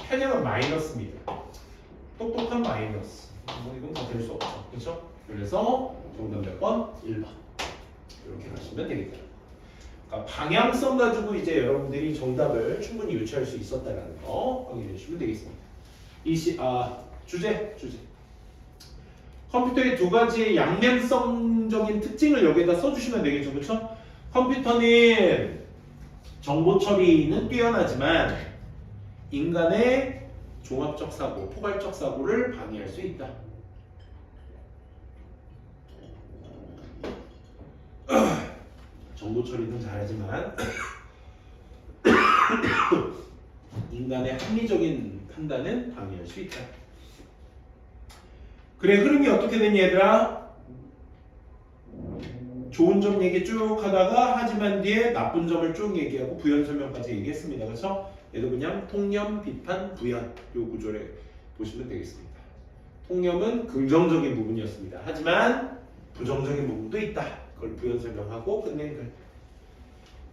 편향은 마이너스입니다. 똑똑한 마이너스. 이건 다 될 수 없죠. 그렇죠? 그래서 정답 몇 번? 1번. 이렇게 가시면 되겠다. 그러니까 방향성 가지고 이제 여러분들이 정답을 충분히 유추할 수 있었다라는 거 확인해 주시면 되겠습니다. 주제. 컴퓨터의 두 가지의 양면성적인 특징을 여기에다 써주시면 되겠죠. 그렇죠? 컴퓨터는 정보 처리는 뛰어나지만 인간의 종합적 사고, 포괄적 사고를 방해할 수 있다. 정보 처리는 잘하지만 인간의 합리적인 판단은 방해할 수 있다. 그래, 흐름이 어떻게 되니 얘들아? 좋은 점 얘기 쭉 하다가 하지만 뒤에 나쁜 점을 쭉 얘기하고 부연 설명까지 얘기했습니다. 그래서 얘도 그냥 통념, 비판, 부연 요 구조를 보시면 되겠습니다. 통념은 긍정적인 부분이었습니다. 하지만 부정적인 부분도 있다. 그걸 부연 설명하고 끝낸 글.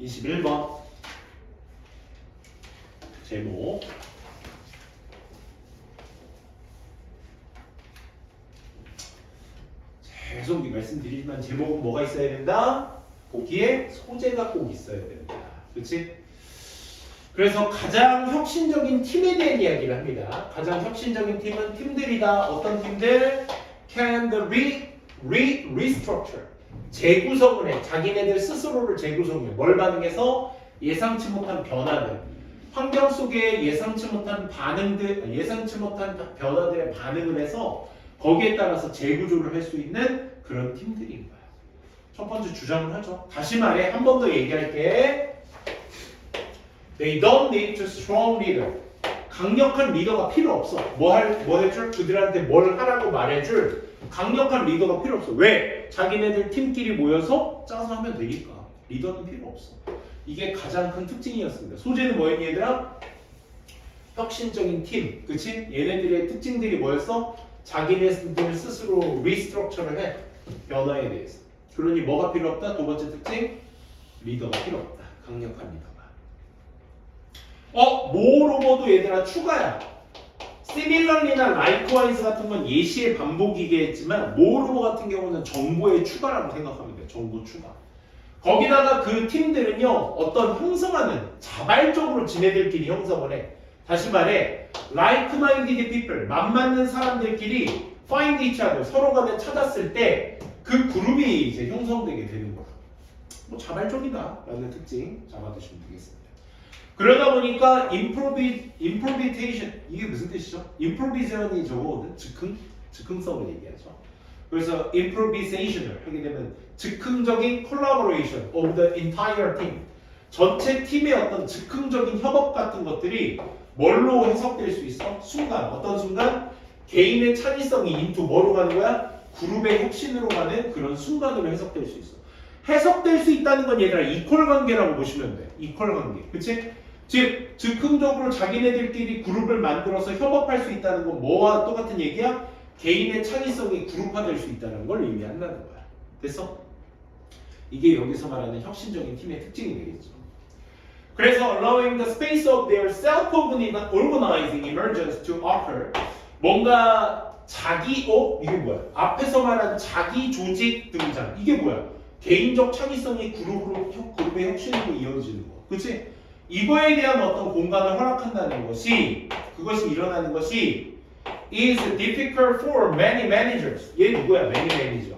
21번 제목. 계속 말씀드리지만 제목은 뭐가 있어야 된다? 거기에 소재가 꼭 있어야 된다. 그렇지? 그래서 가장 혁신적인 팀에 대한 이야기를 합니다. 가장 혁신적인 팀은 팀들이다. 어떤 팀들? Can the restructure. 재구성을 해. 자기네들 스스로를 재구성해. 뭘 반응해서? 예상치 못한 변화들. 환경 속에 예상치 못한 변화들에 반응을 해서 거기에 따라서 재구조를 할 수 있는 그런 팀들인 거야. 첫 번째 주장을 하죠. 다시 말해, 한 번 더 얘기할게. They don't need a strong leader. 강력한 리더가 필요 없어. 뭐 해줄? 그들한테 뭘 하라고 말해줄 강력한 리더가 필요 없어. 왜? 자기네들 팀끼리 모여서 짜서 하면 되니까. 리더는 필요 없어. 이게 가장 큰 특징이었습니다. 소재는 뭐였니 얘들아? 혁신적인 팀. 그치? 얘네들의 특징들이 뭐였어? 자기네들 스스로 리스트럭처를 해. 변화에 대해서. 그러니 뭐가 필요 없다? 두 번째 특징. 리더가 필요 없다. 강력한 리더가. 모로버도 얘들아 추가야. similarly나 likewise 같은 건 예시의 반복이겠지만 모로버 같은 경우는 정보의 추가라고 생각하면 돼요. 정보 추가. 거기다가 그 팀들은요 어떤 형성하는 자발적으로 지네들끼리 형성을 해. 다시 말해 like-minded people, 맘맞는 사람들끼리 find each other, 서로 간에 찾았을 때 그 그룹이 이제 형성되게 되는 거야. 자발적이다 라는 특징 잡아두시면 되겠습니다. 그러다 보니까 improvisation 이게 무슨 뜻이죠? improvisation이 저거거든. 즉흥성을 얘기하죠. 그래서 improvisation을 하게 되면 즉흥적인 collaboration of the entire team. 전체 팀의 어떤 즉흥적인 협업 같은 것들이 뭘로 해석될 수 있어? 순간. 어떤 순간? 개인의 창의성이 into 뭐로 가는 거야? 그룹의 혁신으로 가는 그런 순간으로 해석될 수 있어. 해석될 수 있다는 건 얘들아 이퀄 관계라고 보시면 돼. 이퀄 관계. 그치? 즉 즉흥적으로 자기네들끼리 그룹을 만들어서 협업할 수 있다는 건 뭐와 똑같은 얘기야? 개인의 창의성이 그룹화될 수 있다는 걸 의미한다는 거야. 됐어? 이게 여기서 말하는 혁신적인 팀의 특징이 되겠죠. 그래서 allowing the space of their self-organizing emergence to occur. 뭔가 이게 뭐야? 앞에서 말한 자기 조직 등장. 이게 뭐야? 개인적 창의성이 그룹의 혁신으로 이어지는 거. 그치? 이거에 대한 어떤 공간을 허락한다는 것이, 그것이 일어나는 것이 is difficult for many managers. 얘 누구야? many manager.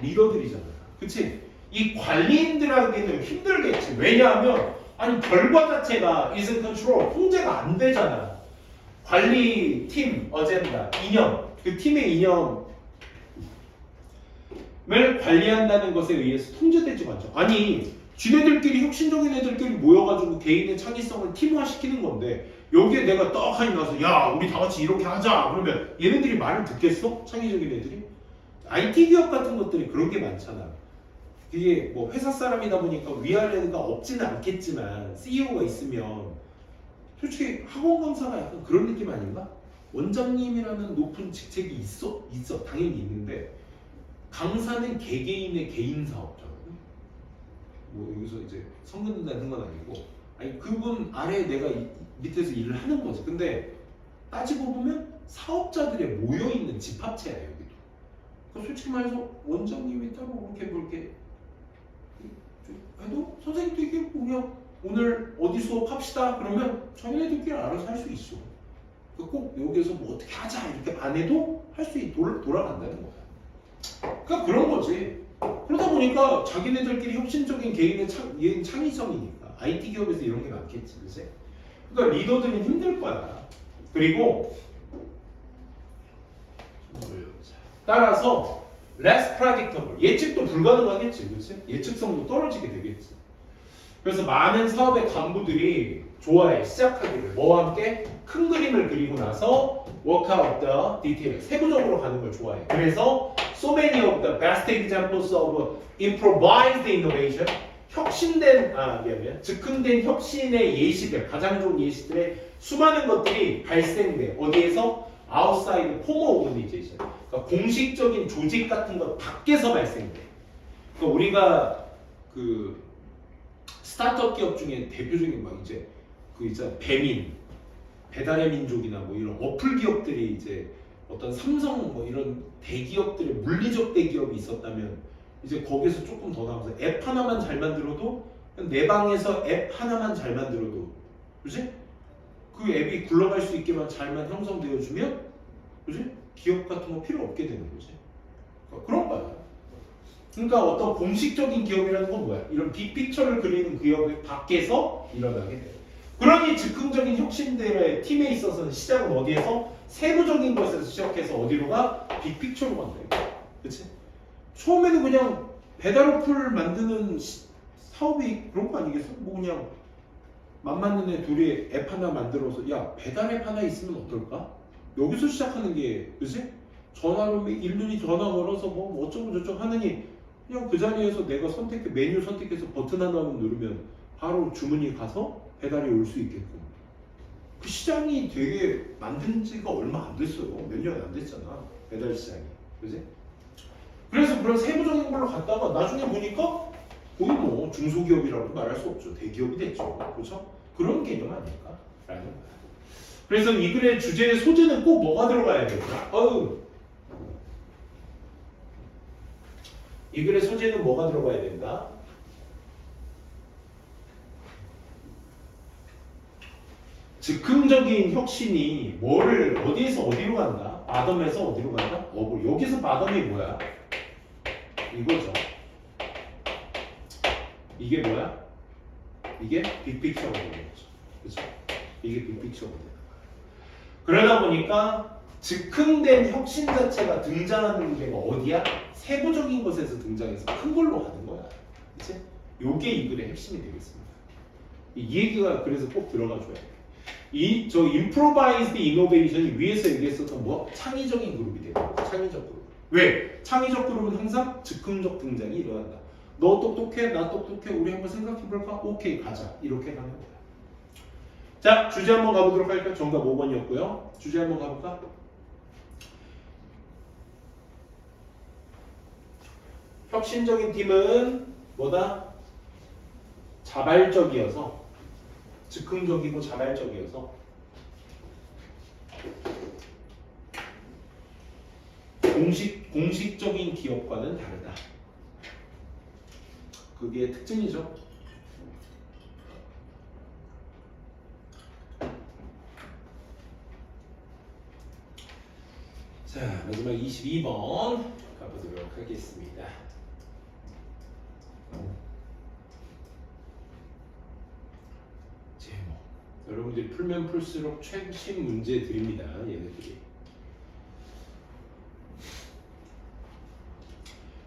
리더들이잖아. 그치? 이 관리인들에게는 힘들겠지. 왜냐하면 아니 결과 자체가 isn't control. 통제가 안 되잖아. 관리, 팀, 어젠다, 이념. 그 팀의 이념을 관리한다는 것에 의해서 통제되지 않죠. 아니 지네들끼리 혁신적인 애들끼리 모여가지고 개인의 창의성을 팀화시키는 건데 여기에 내가 떡하니 나서 야 우리 다 같이 이렇게 하자 그러면 얘네들이 말을 듣겠어? 창의적인 애들이? IT 기업 같은 것들이 그런 게 많잖아. 이게 뭐 회사 사람이다 보니까 위아래가 없지는 않겠지만 CEO가 있으면 솔직히 학원 강사가 약간 그런 느낌 아닌가? 원장님이라는 높은 직책이 있어 당연히 있는데 강사는 개개인의 개인 사업자거든. 뭐 여기서 이제 선 긋는다는 건 아니고 아니 그분 아래에 내가 밑에서 일을 하는 거지. 근데 따지고 보면 사업자들의 모여있는 집합체야 여기도. 그러니까 솔직히 말해서 원장님이 따로 그렇게 볼게 해도 선생님도 그냥 오늘 어디 수업합시다 그러면 자기네들끼리 알아서 할 수 있어. 꼭 여기서 뭐 어떻게 하자 이렇게 안 해도 할 수 돌아간다는 거야. 그러니까 그런 거지. 그러다 보니까 자기네들끼리 혁신적인 개인의 창의성이니까 IT 기업에서 이런 게 많겠지, 그치? 그러니까 리더들은 힘들 거야. 그리고 따라서 less predictable, 예측도 불가능하겠지, 그치? 예측성도 떨어지게 되겠지. 그래서 많은 사업의 간부들이 좋아해, 시작하기를 뭐와 함께 큰 그림을 그리고 나서 work out the detail, 세부적으로 가는 걸 좋아해. 그래서 so many of the best examples of improvised innovation, 즉흥된 혁신의 예시들, 가장 좋은 예시들의 수많은 것들이 발생돼. 어디에서? outside formal organization, 그러니까 공식적인 조직 같은 것 밖에서 발생돼. 그러니까 우리가 그 스타트업 기업 중에 대표적인 막 이제 그 있잖아 배달의 민족이나 뭐 이런 어플 기업들이 이제 어떤 삼성 뭐 이런 대기업들의 물리적 대기업이 있었다면 이제 거기서 조금 더 나가서 앱 하나만 잘 만들어도 내 방에서 앱 하나만 잘 만들어도 그지? 그 앱이 굴러갈 수 있게만 잘만 형성되어주면 그지? 기업 같은 거 필요 없게 되는 거지. 그런 거야. 그러니까 어떤 공식적인 기업이라는 건 뭐야? 이런 빅픽처를 그리는 기업 밖에서 일어나게 돼. 그러니 즉흥적인 혁신들의 팀에 있어서는 시작은 어디에서? 세부적인 것에서 시작해서 어디로 가? 빅픽처로 간다. 그치? 처음에는 그냥 배달 어플 만드는 사업이 그런 거 아니겠어? 뭐 그냥 맘 맞는 애 둘이 앱 하나 만들어서 야 배달 앱 하나 있으면 어떨까? 여기서 시작하는 게 그치? 전화로 일일이 전화 걸어서 뭐 어쩌고 저쩌고 하느니 그냥 그 자리에서 내가 메뉴 선택해서 버튼 하나만 누르면 바로 주문이 가서 배달이 올 수 있게끔. 그 시장이 되게 만든 지가 얼마 안 됐어요. 몇 년 안 됐잖아. 배달 시장이. 그지? 그래서 그런 세부적인 걸로 갔다가 나중에 보니까 거의 뭐 중소기업이라고 말할 수 없죠. 대기업이 됐죠. 그렇죠? 그런 개념 아닐까? 라는 거야. 그래서 이 글의 주제의 소재는 꼭 뭐가 들어가야 될까? 이 글의 소재는 뭐가 들어가야 된다? 즉흥적인 혁신이 어디에서 어디로 간다? 바덤에서 어디로 간다? 여기서 바덤이 뭐야? 이거죠. 이게 뭐야? 이게 빅픽처가 되는 거죠. 그렇죠? 이게 빅픽처가 되는 거예요. 그러다 보니까 즉흥된 혁신 자체가 등장하는 게 어디야? 세부적인 것에서 등장해서 큰 걸로 가는 거야. 그치? 요게 이 글의 핵심이 되겠습니다. 이 얘기가 그래서 꼭 들어가줘야 돼. 저 improvised innovation이 위에서 얘기했었던 뭐? 창의적인 그룹이 되는 거야. 창의적 그룹. 왜? 창의적 그룹은 항상 즉흥적 등장이 일어난다. 너 똑똑해, 나 똑똑해, 우리 한번 생각해볼까? 오케이, 가자. 이렇게 가는 거야. 자, 주제 한번 가보도록 할까요? 정답 5번이었고요. 주제 한번 가볼까? 혁신적인 팀은 뭐다? 자발적이어서, 즉흥적이고 자발적이어서 공식적인 기업과는 다르다. 그게 특징이죠. 자, 마지막 22번 가보도록 하겠습니다. 제목. 여러분들이 풀면 풀수록 최신 문제들입니다. 얘네들이.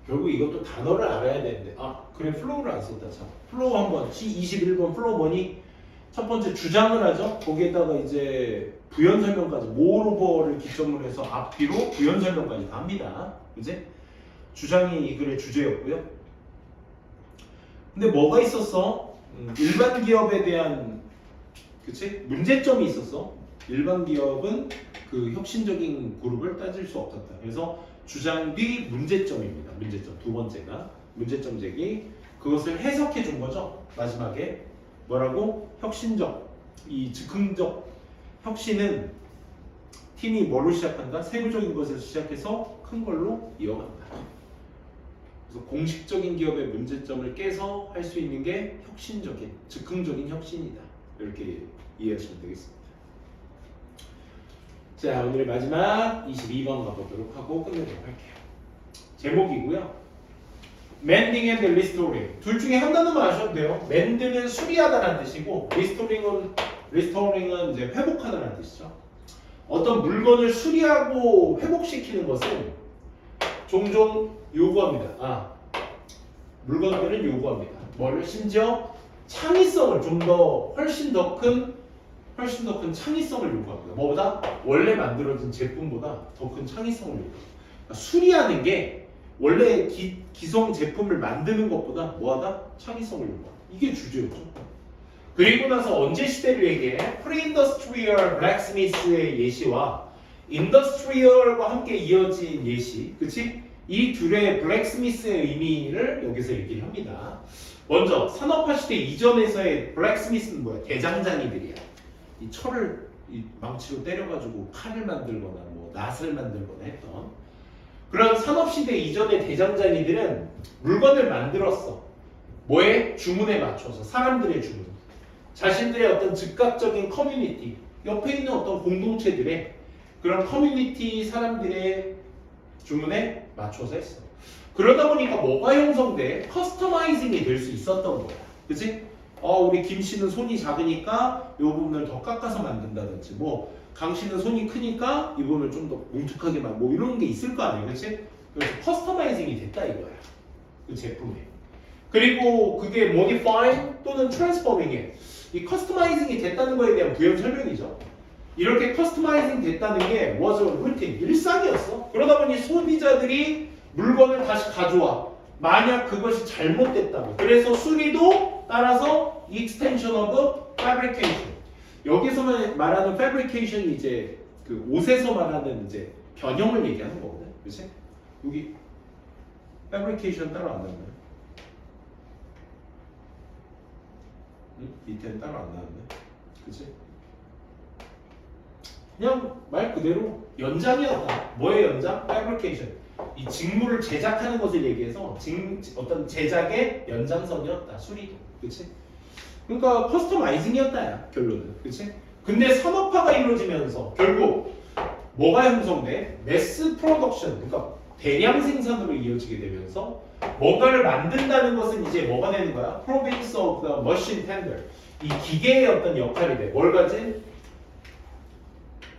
결국 이것도 단어를 알아야 되는데, 그래, 플로우를 안 썼다. 참. 플로우 한번, 21번 플로우 뭐니? 첫 번째 주장을 하죠. 거기에다가 이제 부연 설명까지, 모로버를 기점으로 해서 앞뒤로 부연 설명까지 다 합니다. 그지? 주장이 이 글의 주제였고요. 근데 뭐가 있었어? 일반 기업에 대한, 그치? 문제점이 있었어. 일반 기업은 그 혁신적인 그룹을 따질 수 없었다. 그래서 주장 뒤 문제점입니다. 문제점 두 번째가 문제점 제기. 그것을 해석해 준 거죠. 마지막에 뭐라고? 혁신적, 이 즉흥적 혁신은 팀이 뭐로 시작한다? 세부적인 것에서 시작해서 큰 걸로 이어간다. 그래서 공식적인 기업의 문제점을 깨서 할 수 있는 게 혁신적인, 즉흥적인 혁신이다. 이렇게 이해하시면 되겠습니다. 자, 오늘의 마지막 22번 가보도록 하고 끝내도록 할게요. 제목이고요. Mending and Restoring. 둘 중에 한 단어만 아셔도 돼요. Mend는 수리하다라는 뜻이고, Restoring은 이제 회복하다라는 뜻이죠. 어떤 물건을 수리하고 회복시키는 것은 종종 요구합니다. 물건들은 요구합니다. 뭐를? 심지어 창의성을 좀 더 훨씬 더 큰 창의성을 요구합니다. 뭐보다? 원래 만들어진 제품보다 더 큰 창의성을 요구합니다. 그러니까 수리하는 게 원래 기성 제품을 만드는 것보다 뭐하다? 창의성을 요구합니다. 이게 주제였죠. 그리고 나서 언제 시대를 얘기해? 프리인더스트리얼 블랙스미스의 예시와 인더스트리얼과 함께 이어진 예시, 그치? 이 둘의 블랙스미스의 의미를 여기서 얘기를 합니다. 먼저 산업화 시대 이전에서의 블랙스미스는 뭐야? 대장장이들이야. 이 철을 이 망치로 때려가지고 칼을 만들거나 뭐 낫을 만들거나 했던 그런 산업시대 이전의 대장장이들은 물건을 만들었어. 뭐에? 주문에 맞춰서 사람들의 주문, 자신들의 어떤 즉각적인 커뮤니티, 옆에 있는 어떤 공동체들의 그런 커뮤니티 사람들의 주문에 맞춰서 했어. 그러다 보니까 뭐가 형성돼? 커스터마이징이 될 수 있었던 거야. 그치? 우리 김 씨는 손이 작으니까 이 부분을 더 깎아서 만든다든지, 뭐 강 씨는 손이 크니까 이 부분을 좀 더 뭉툭하게 뭐 이런 게 있을 거 아니에요, 그렇지? 그래서 커스터마이징이 됐다 이거야, 그 제품에. 그리고 그게 modify 또는 transforming에 이 커스터마이징이 됐다는 거에 대한 부연 설명이죠. 이렇게 커스터마이징 됐다는 게 was a routine, 일상이었어. 그러다 보니 소비자들이 물건을 다시 가져와. 만약 그것이 잘못됐다면, 그래서 수리도 따라서 extension of fabrication. 여기서 말하는 fabrication이 이제 그 옷에서 말하는 이제 변형을 얘기하는 거거든, 그렇지? 여기 fabrication 따로 안 나왔나요? 밑에는 따로 안 나왔네, 그렇지? 그냥 말 그대로 연장이었다. 뭐의 연장? fabrication. 이 직물을 제작하는 것을 얘기해서 어떤 제작의 연장선이었다. 수리도. 그치? 그러니까 커스터마이징이었다. 결론은. 그치? 근데 산업화가 이루어지면서 결국 뭐가 형성돼? 매스 프로덕션. 그러니까 대량 생산으로 이어지게 되면서 뭔가를 만든다는 것은 이제 뭐가 되는 거야? Province of the machine tender. 이 기계의 어떤 역할이 돼. 뭘 가진?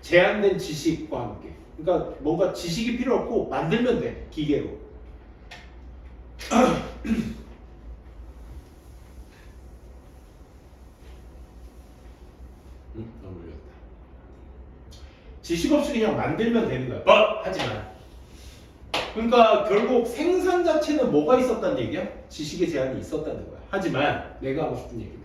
제한된 지식과 함께. 그러니까 뭔가 지식이 필요 없고 만들면 돼. 기계로. 너무 어렵다. 지식 없이 그냥 만들면 되는 거야. But 하지만 그러니까 결국 생산 자체는 뭐가 있었다는 얘기야? 지식의 제한이 있었다는 거야. 하지만 내가 하고 싶은 얘기는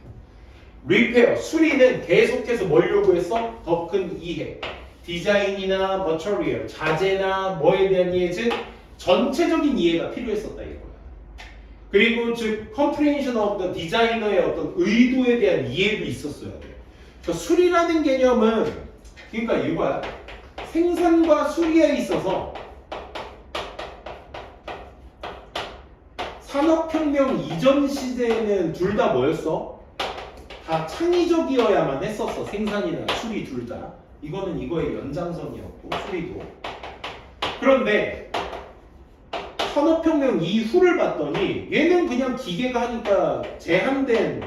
리페어, 수리는 계속해서 뭘 요구했어? 더 큰 이해, 디자인이나 머처리얼, 자재나 뭐에 대한 이해, 즉 전체적인 이해가 필요했었다 이거야. 그리고 즉 comprehension of the designer의 어떤 의도에 대한 이해도 있었어야 돼. 그러니까 수리라는 개념은 그러니까 이거야. 생산과 수리에 있어서 산업혁명 이전 시대에는 둘 다 뭐였어? 다 창의적이어야만 했었어. 생산이나 수리 둘 다. 이거는 이거의 연장선이었고 수리도. 그런데 산업혁명 이후를 봤더니 얘는 그냥 기계가 하니까 제한된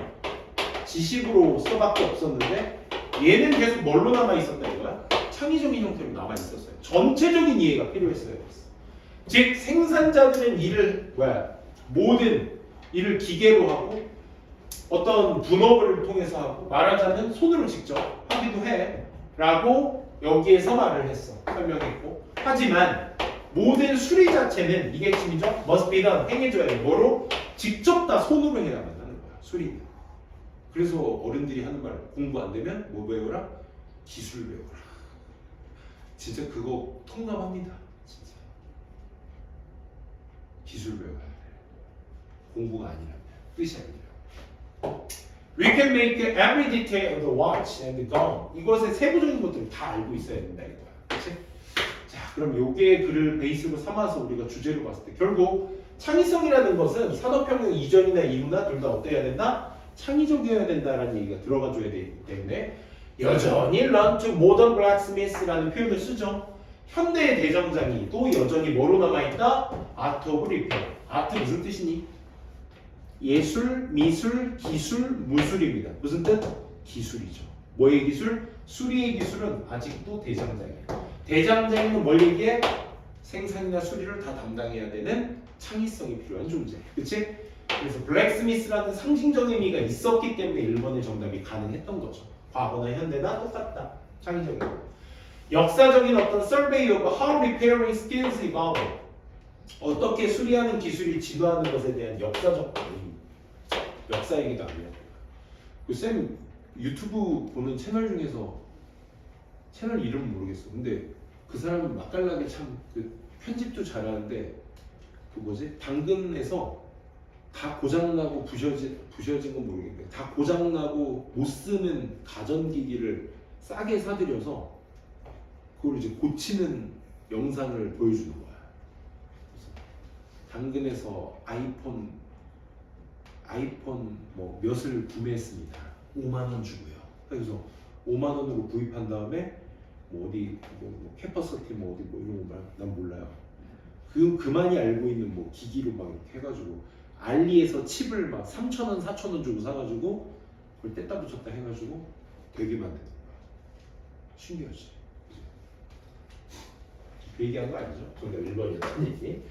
지식으로 써밖에 없었는데 얘는 계속 뭘로 남아있었다 이거야? 창의적인 형태로 남아있었어요. 전체적인 이해가 필요했어요. 즉 생산자들은 일을 모든 일을 기계로 하고 어떤 분업을 통해서 하고 말하자면 손으로 직접 하기도 해 라고 여기에서 말을 했어. 설명했고 하지만 모든 수리 자체는 이게 핵심이죠. must be done. 행해줘야 돼. 뭐로? 직접 다 손으로 해야만 하는 거야. 수리는. 그래서 어른들이 하는 말 공부 안 되면 뭐 배워라? 기술 배워라. 진짜 그거 통감합니다. 진짜. 기술 배워야 돼. 공부가 아니라면. 뜻이 아니라. We can make every detail of the watch and the gun. 이것의 세부적인 것들을 다 알고 있어야 된다 이거야. 그렇지? 자, 그럼 요게 글을 베이스로 삼아서 우리가 주제로 봤을 때 결국 창의성이라는 것은 산업혁명 이전이나 이후나 둘 다 어때야 된다? 창의적이어야 된다라는 얘기가 들어가줘야 되기 때문에 여전히 learn to modern blacksmith라는 표현을 쓰죠. 현대의 대장장이 또 여전히 뭐로 남아있다? Art of repair. 아트 무슨 뜻이니? 예술, 미술, 기술, 무술입니다. 무슨 뜻? 기술이죠. 뭐의 기술? 수리의 기술은 아직도 대장장이에요. 대장장이는 뭘 얘기해? 생산이나 수리를 다 담당해야 되는 창의성이 필요한 존재. 그치? 그래서 블랙스미스라는 상징적 의미가 있었기 때문에 1번의 정답이 가능했던 거죠. 과거나 현대나 똑같다. 창의적인 거. 역사적인 어떤 survey of how repairing skills evolve. 어떻게 수리하는 기술이 진화하는 것에 대한 역사적 의미. 역사 얘기도 아니에요. 쌤 유튜브 보는 채널 중에서 채널 이름 모르겠어. 근데 그 사람은 맛깔나게 참 그 편집도 잘하는데 그 뭐지? 당근에서 다 고장나고 부셔진 건 모르겠는데 다 고장나고 못 쓰는 가전기기를 싸게 사들여서 그걸 이제 고치는 영상을 보여주는 거야. 당근에서 아이폰 뭐 몇을 구매했습니다. 5만 원 주고요. 그래서 5만 원으로 구입한 다음에 뭐 어디 뭐 캐퍼시티 뭐 어디 뭐 이런 거 난 몰라요. 그만이 알고 있는 뭐 기기로 막 이렇게 해가지고 알리에서 칩을 막 3,000원, 4,000원 주고 사가지고 그걸 뗐다 붙였다 해가지고 되게 만드는 거야. 신기하지? 그 얘기한 거 아니죠? 저희가 1번이었던 얘기.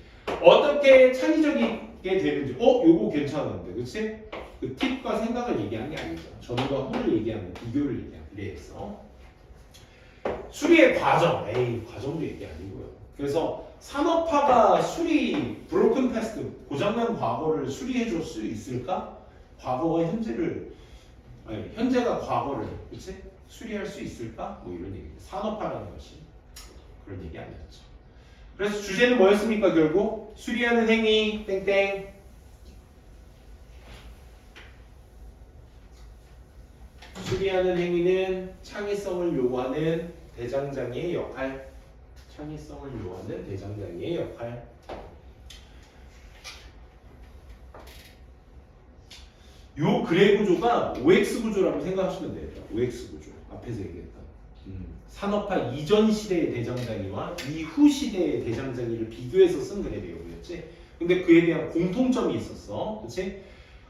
어떻게 창의적이게 되는지 요거 괜찮은데 그치? 그 팁과 생각을 얘기한 게 아니죠. 전과 후를 얘기하는 비교를 얘기하는 그래서 수리의 과정 과정도 얘기 아니고요. 그래서 산업화가 수리 브로큰 패스트 고장난 과거를 수리해 줄 수 있을까? 과거가 현재가 과거를 그치? 수리할 수 있을까? 뭐 이런 얘기. 산업화라는 것이 그런 얘기 아니었죠. 그래서 주제는 뭐였습니까? 결국 수리하는 행위 땡땡. 수리하는 행위는 창의성을 요구하는 대장장이의 역할. 창의성을 요구하는 대장장이의 역할. 요 그래 구조가 OX 구조라고 생각하시면 돼요. OX 구조. 앞에서 얘기했던. 산업화 이전 시대의 대장장이와 이후 시대의 대장장이를 비교해서 쓴 그래비어였지. 근데 그에 대한 공통점이 있었어, 그렇지?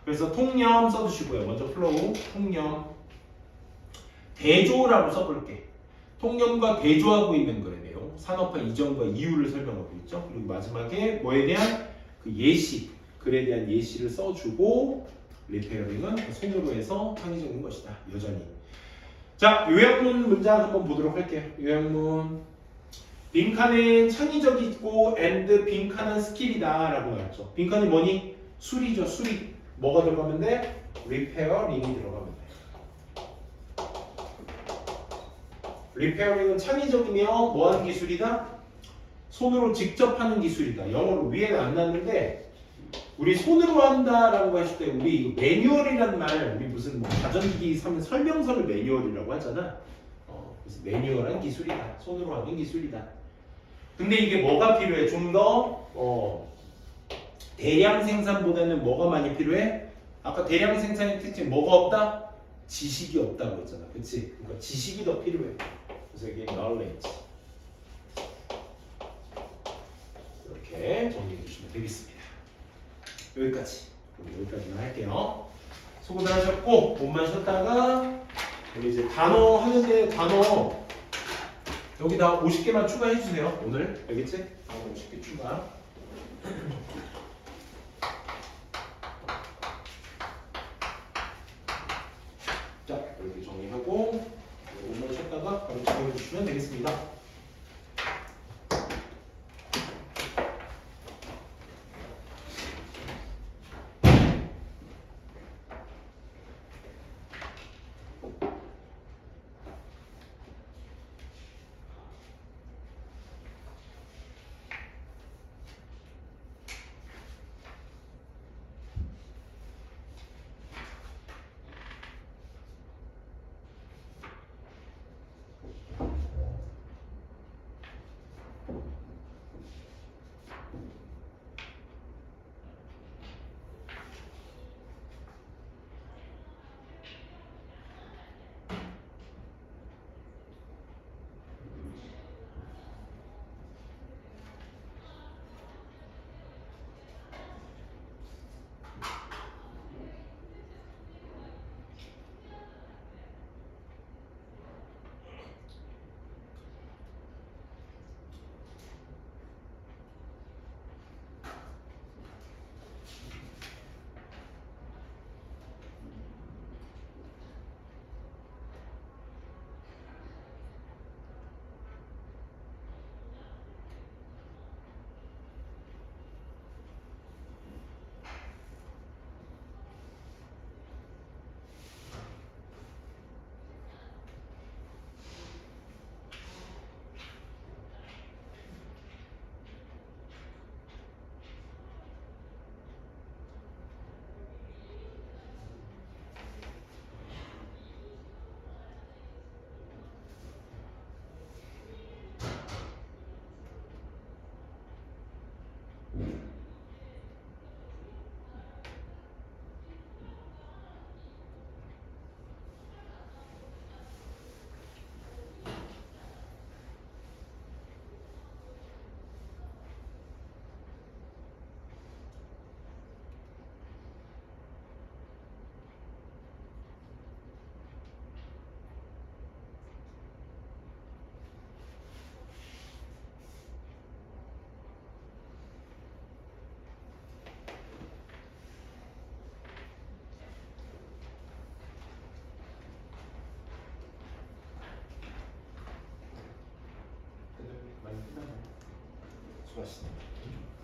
그래서 통념 써주시고요. 먼저 플로우, 통념, 대조라고 써볼게. 통념과 대조하고 있는 그래비어. 산업화 이전과 이후를 설명하고 있죠. 그리고 마지막에 뭐에 대한 그 예시, 글에 대한 예시를 써주고 리페어링은 손으로 해서 창의적인 것이다. 여전히. 자, 요약문 문장 한번 보도록 할게요. 요약문. 빈칸은 창의적이고 and 빈칸은 스킬이다 라고 나왔죠. 빈칸이 뭐니? 수리죠. 수리. 뭐가 들어가면 돼? repairing이 들어가면 돼. repairing은 창의적이며 뭐하는 기술이다? 손으로 직접 하는 기술이다. 영어로 위에는 안 났는데 우리 손으로 한다라고 했을 때 우리 이거 매뉴얼이라는 말 우리 무슨 뭐 가전기기 사면 설명서를 매뉴얼이라고 하잖아. 그래서 매뉴얼한 기술이다. 손으로 하는 기술이다. 근데 이게 뭐가 필요해? 좀 더 대량 생산보다는 뭐가 많이 필요해? 아까 대량 생산의 특징 뭐가 없다? 지식이 없다고 했잖아. 그치? 그러니까 지식이 더 필요해. 그래서 이게 knowledge. 이렇게 정리해 주시면 되겠습니다. 여기까지. 그럼 여기까지만 할게요. 수고들 하셨고 몸만 쉬었다가 우리 이제 단어 하는데 단어 여기다 50개만 추가해 주세요. 오늘 알겠지? 단어 50개 추가. 자 이렇게 정리하고 몸만 쉬었다가 바로 정리해 주시면 되겠습니다. 수고하셨습니다.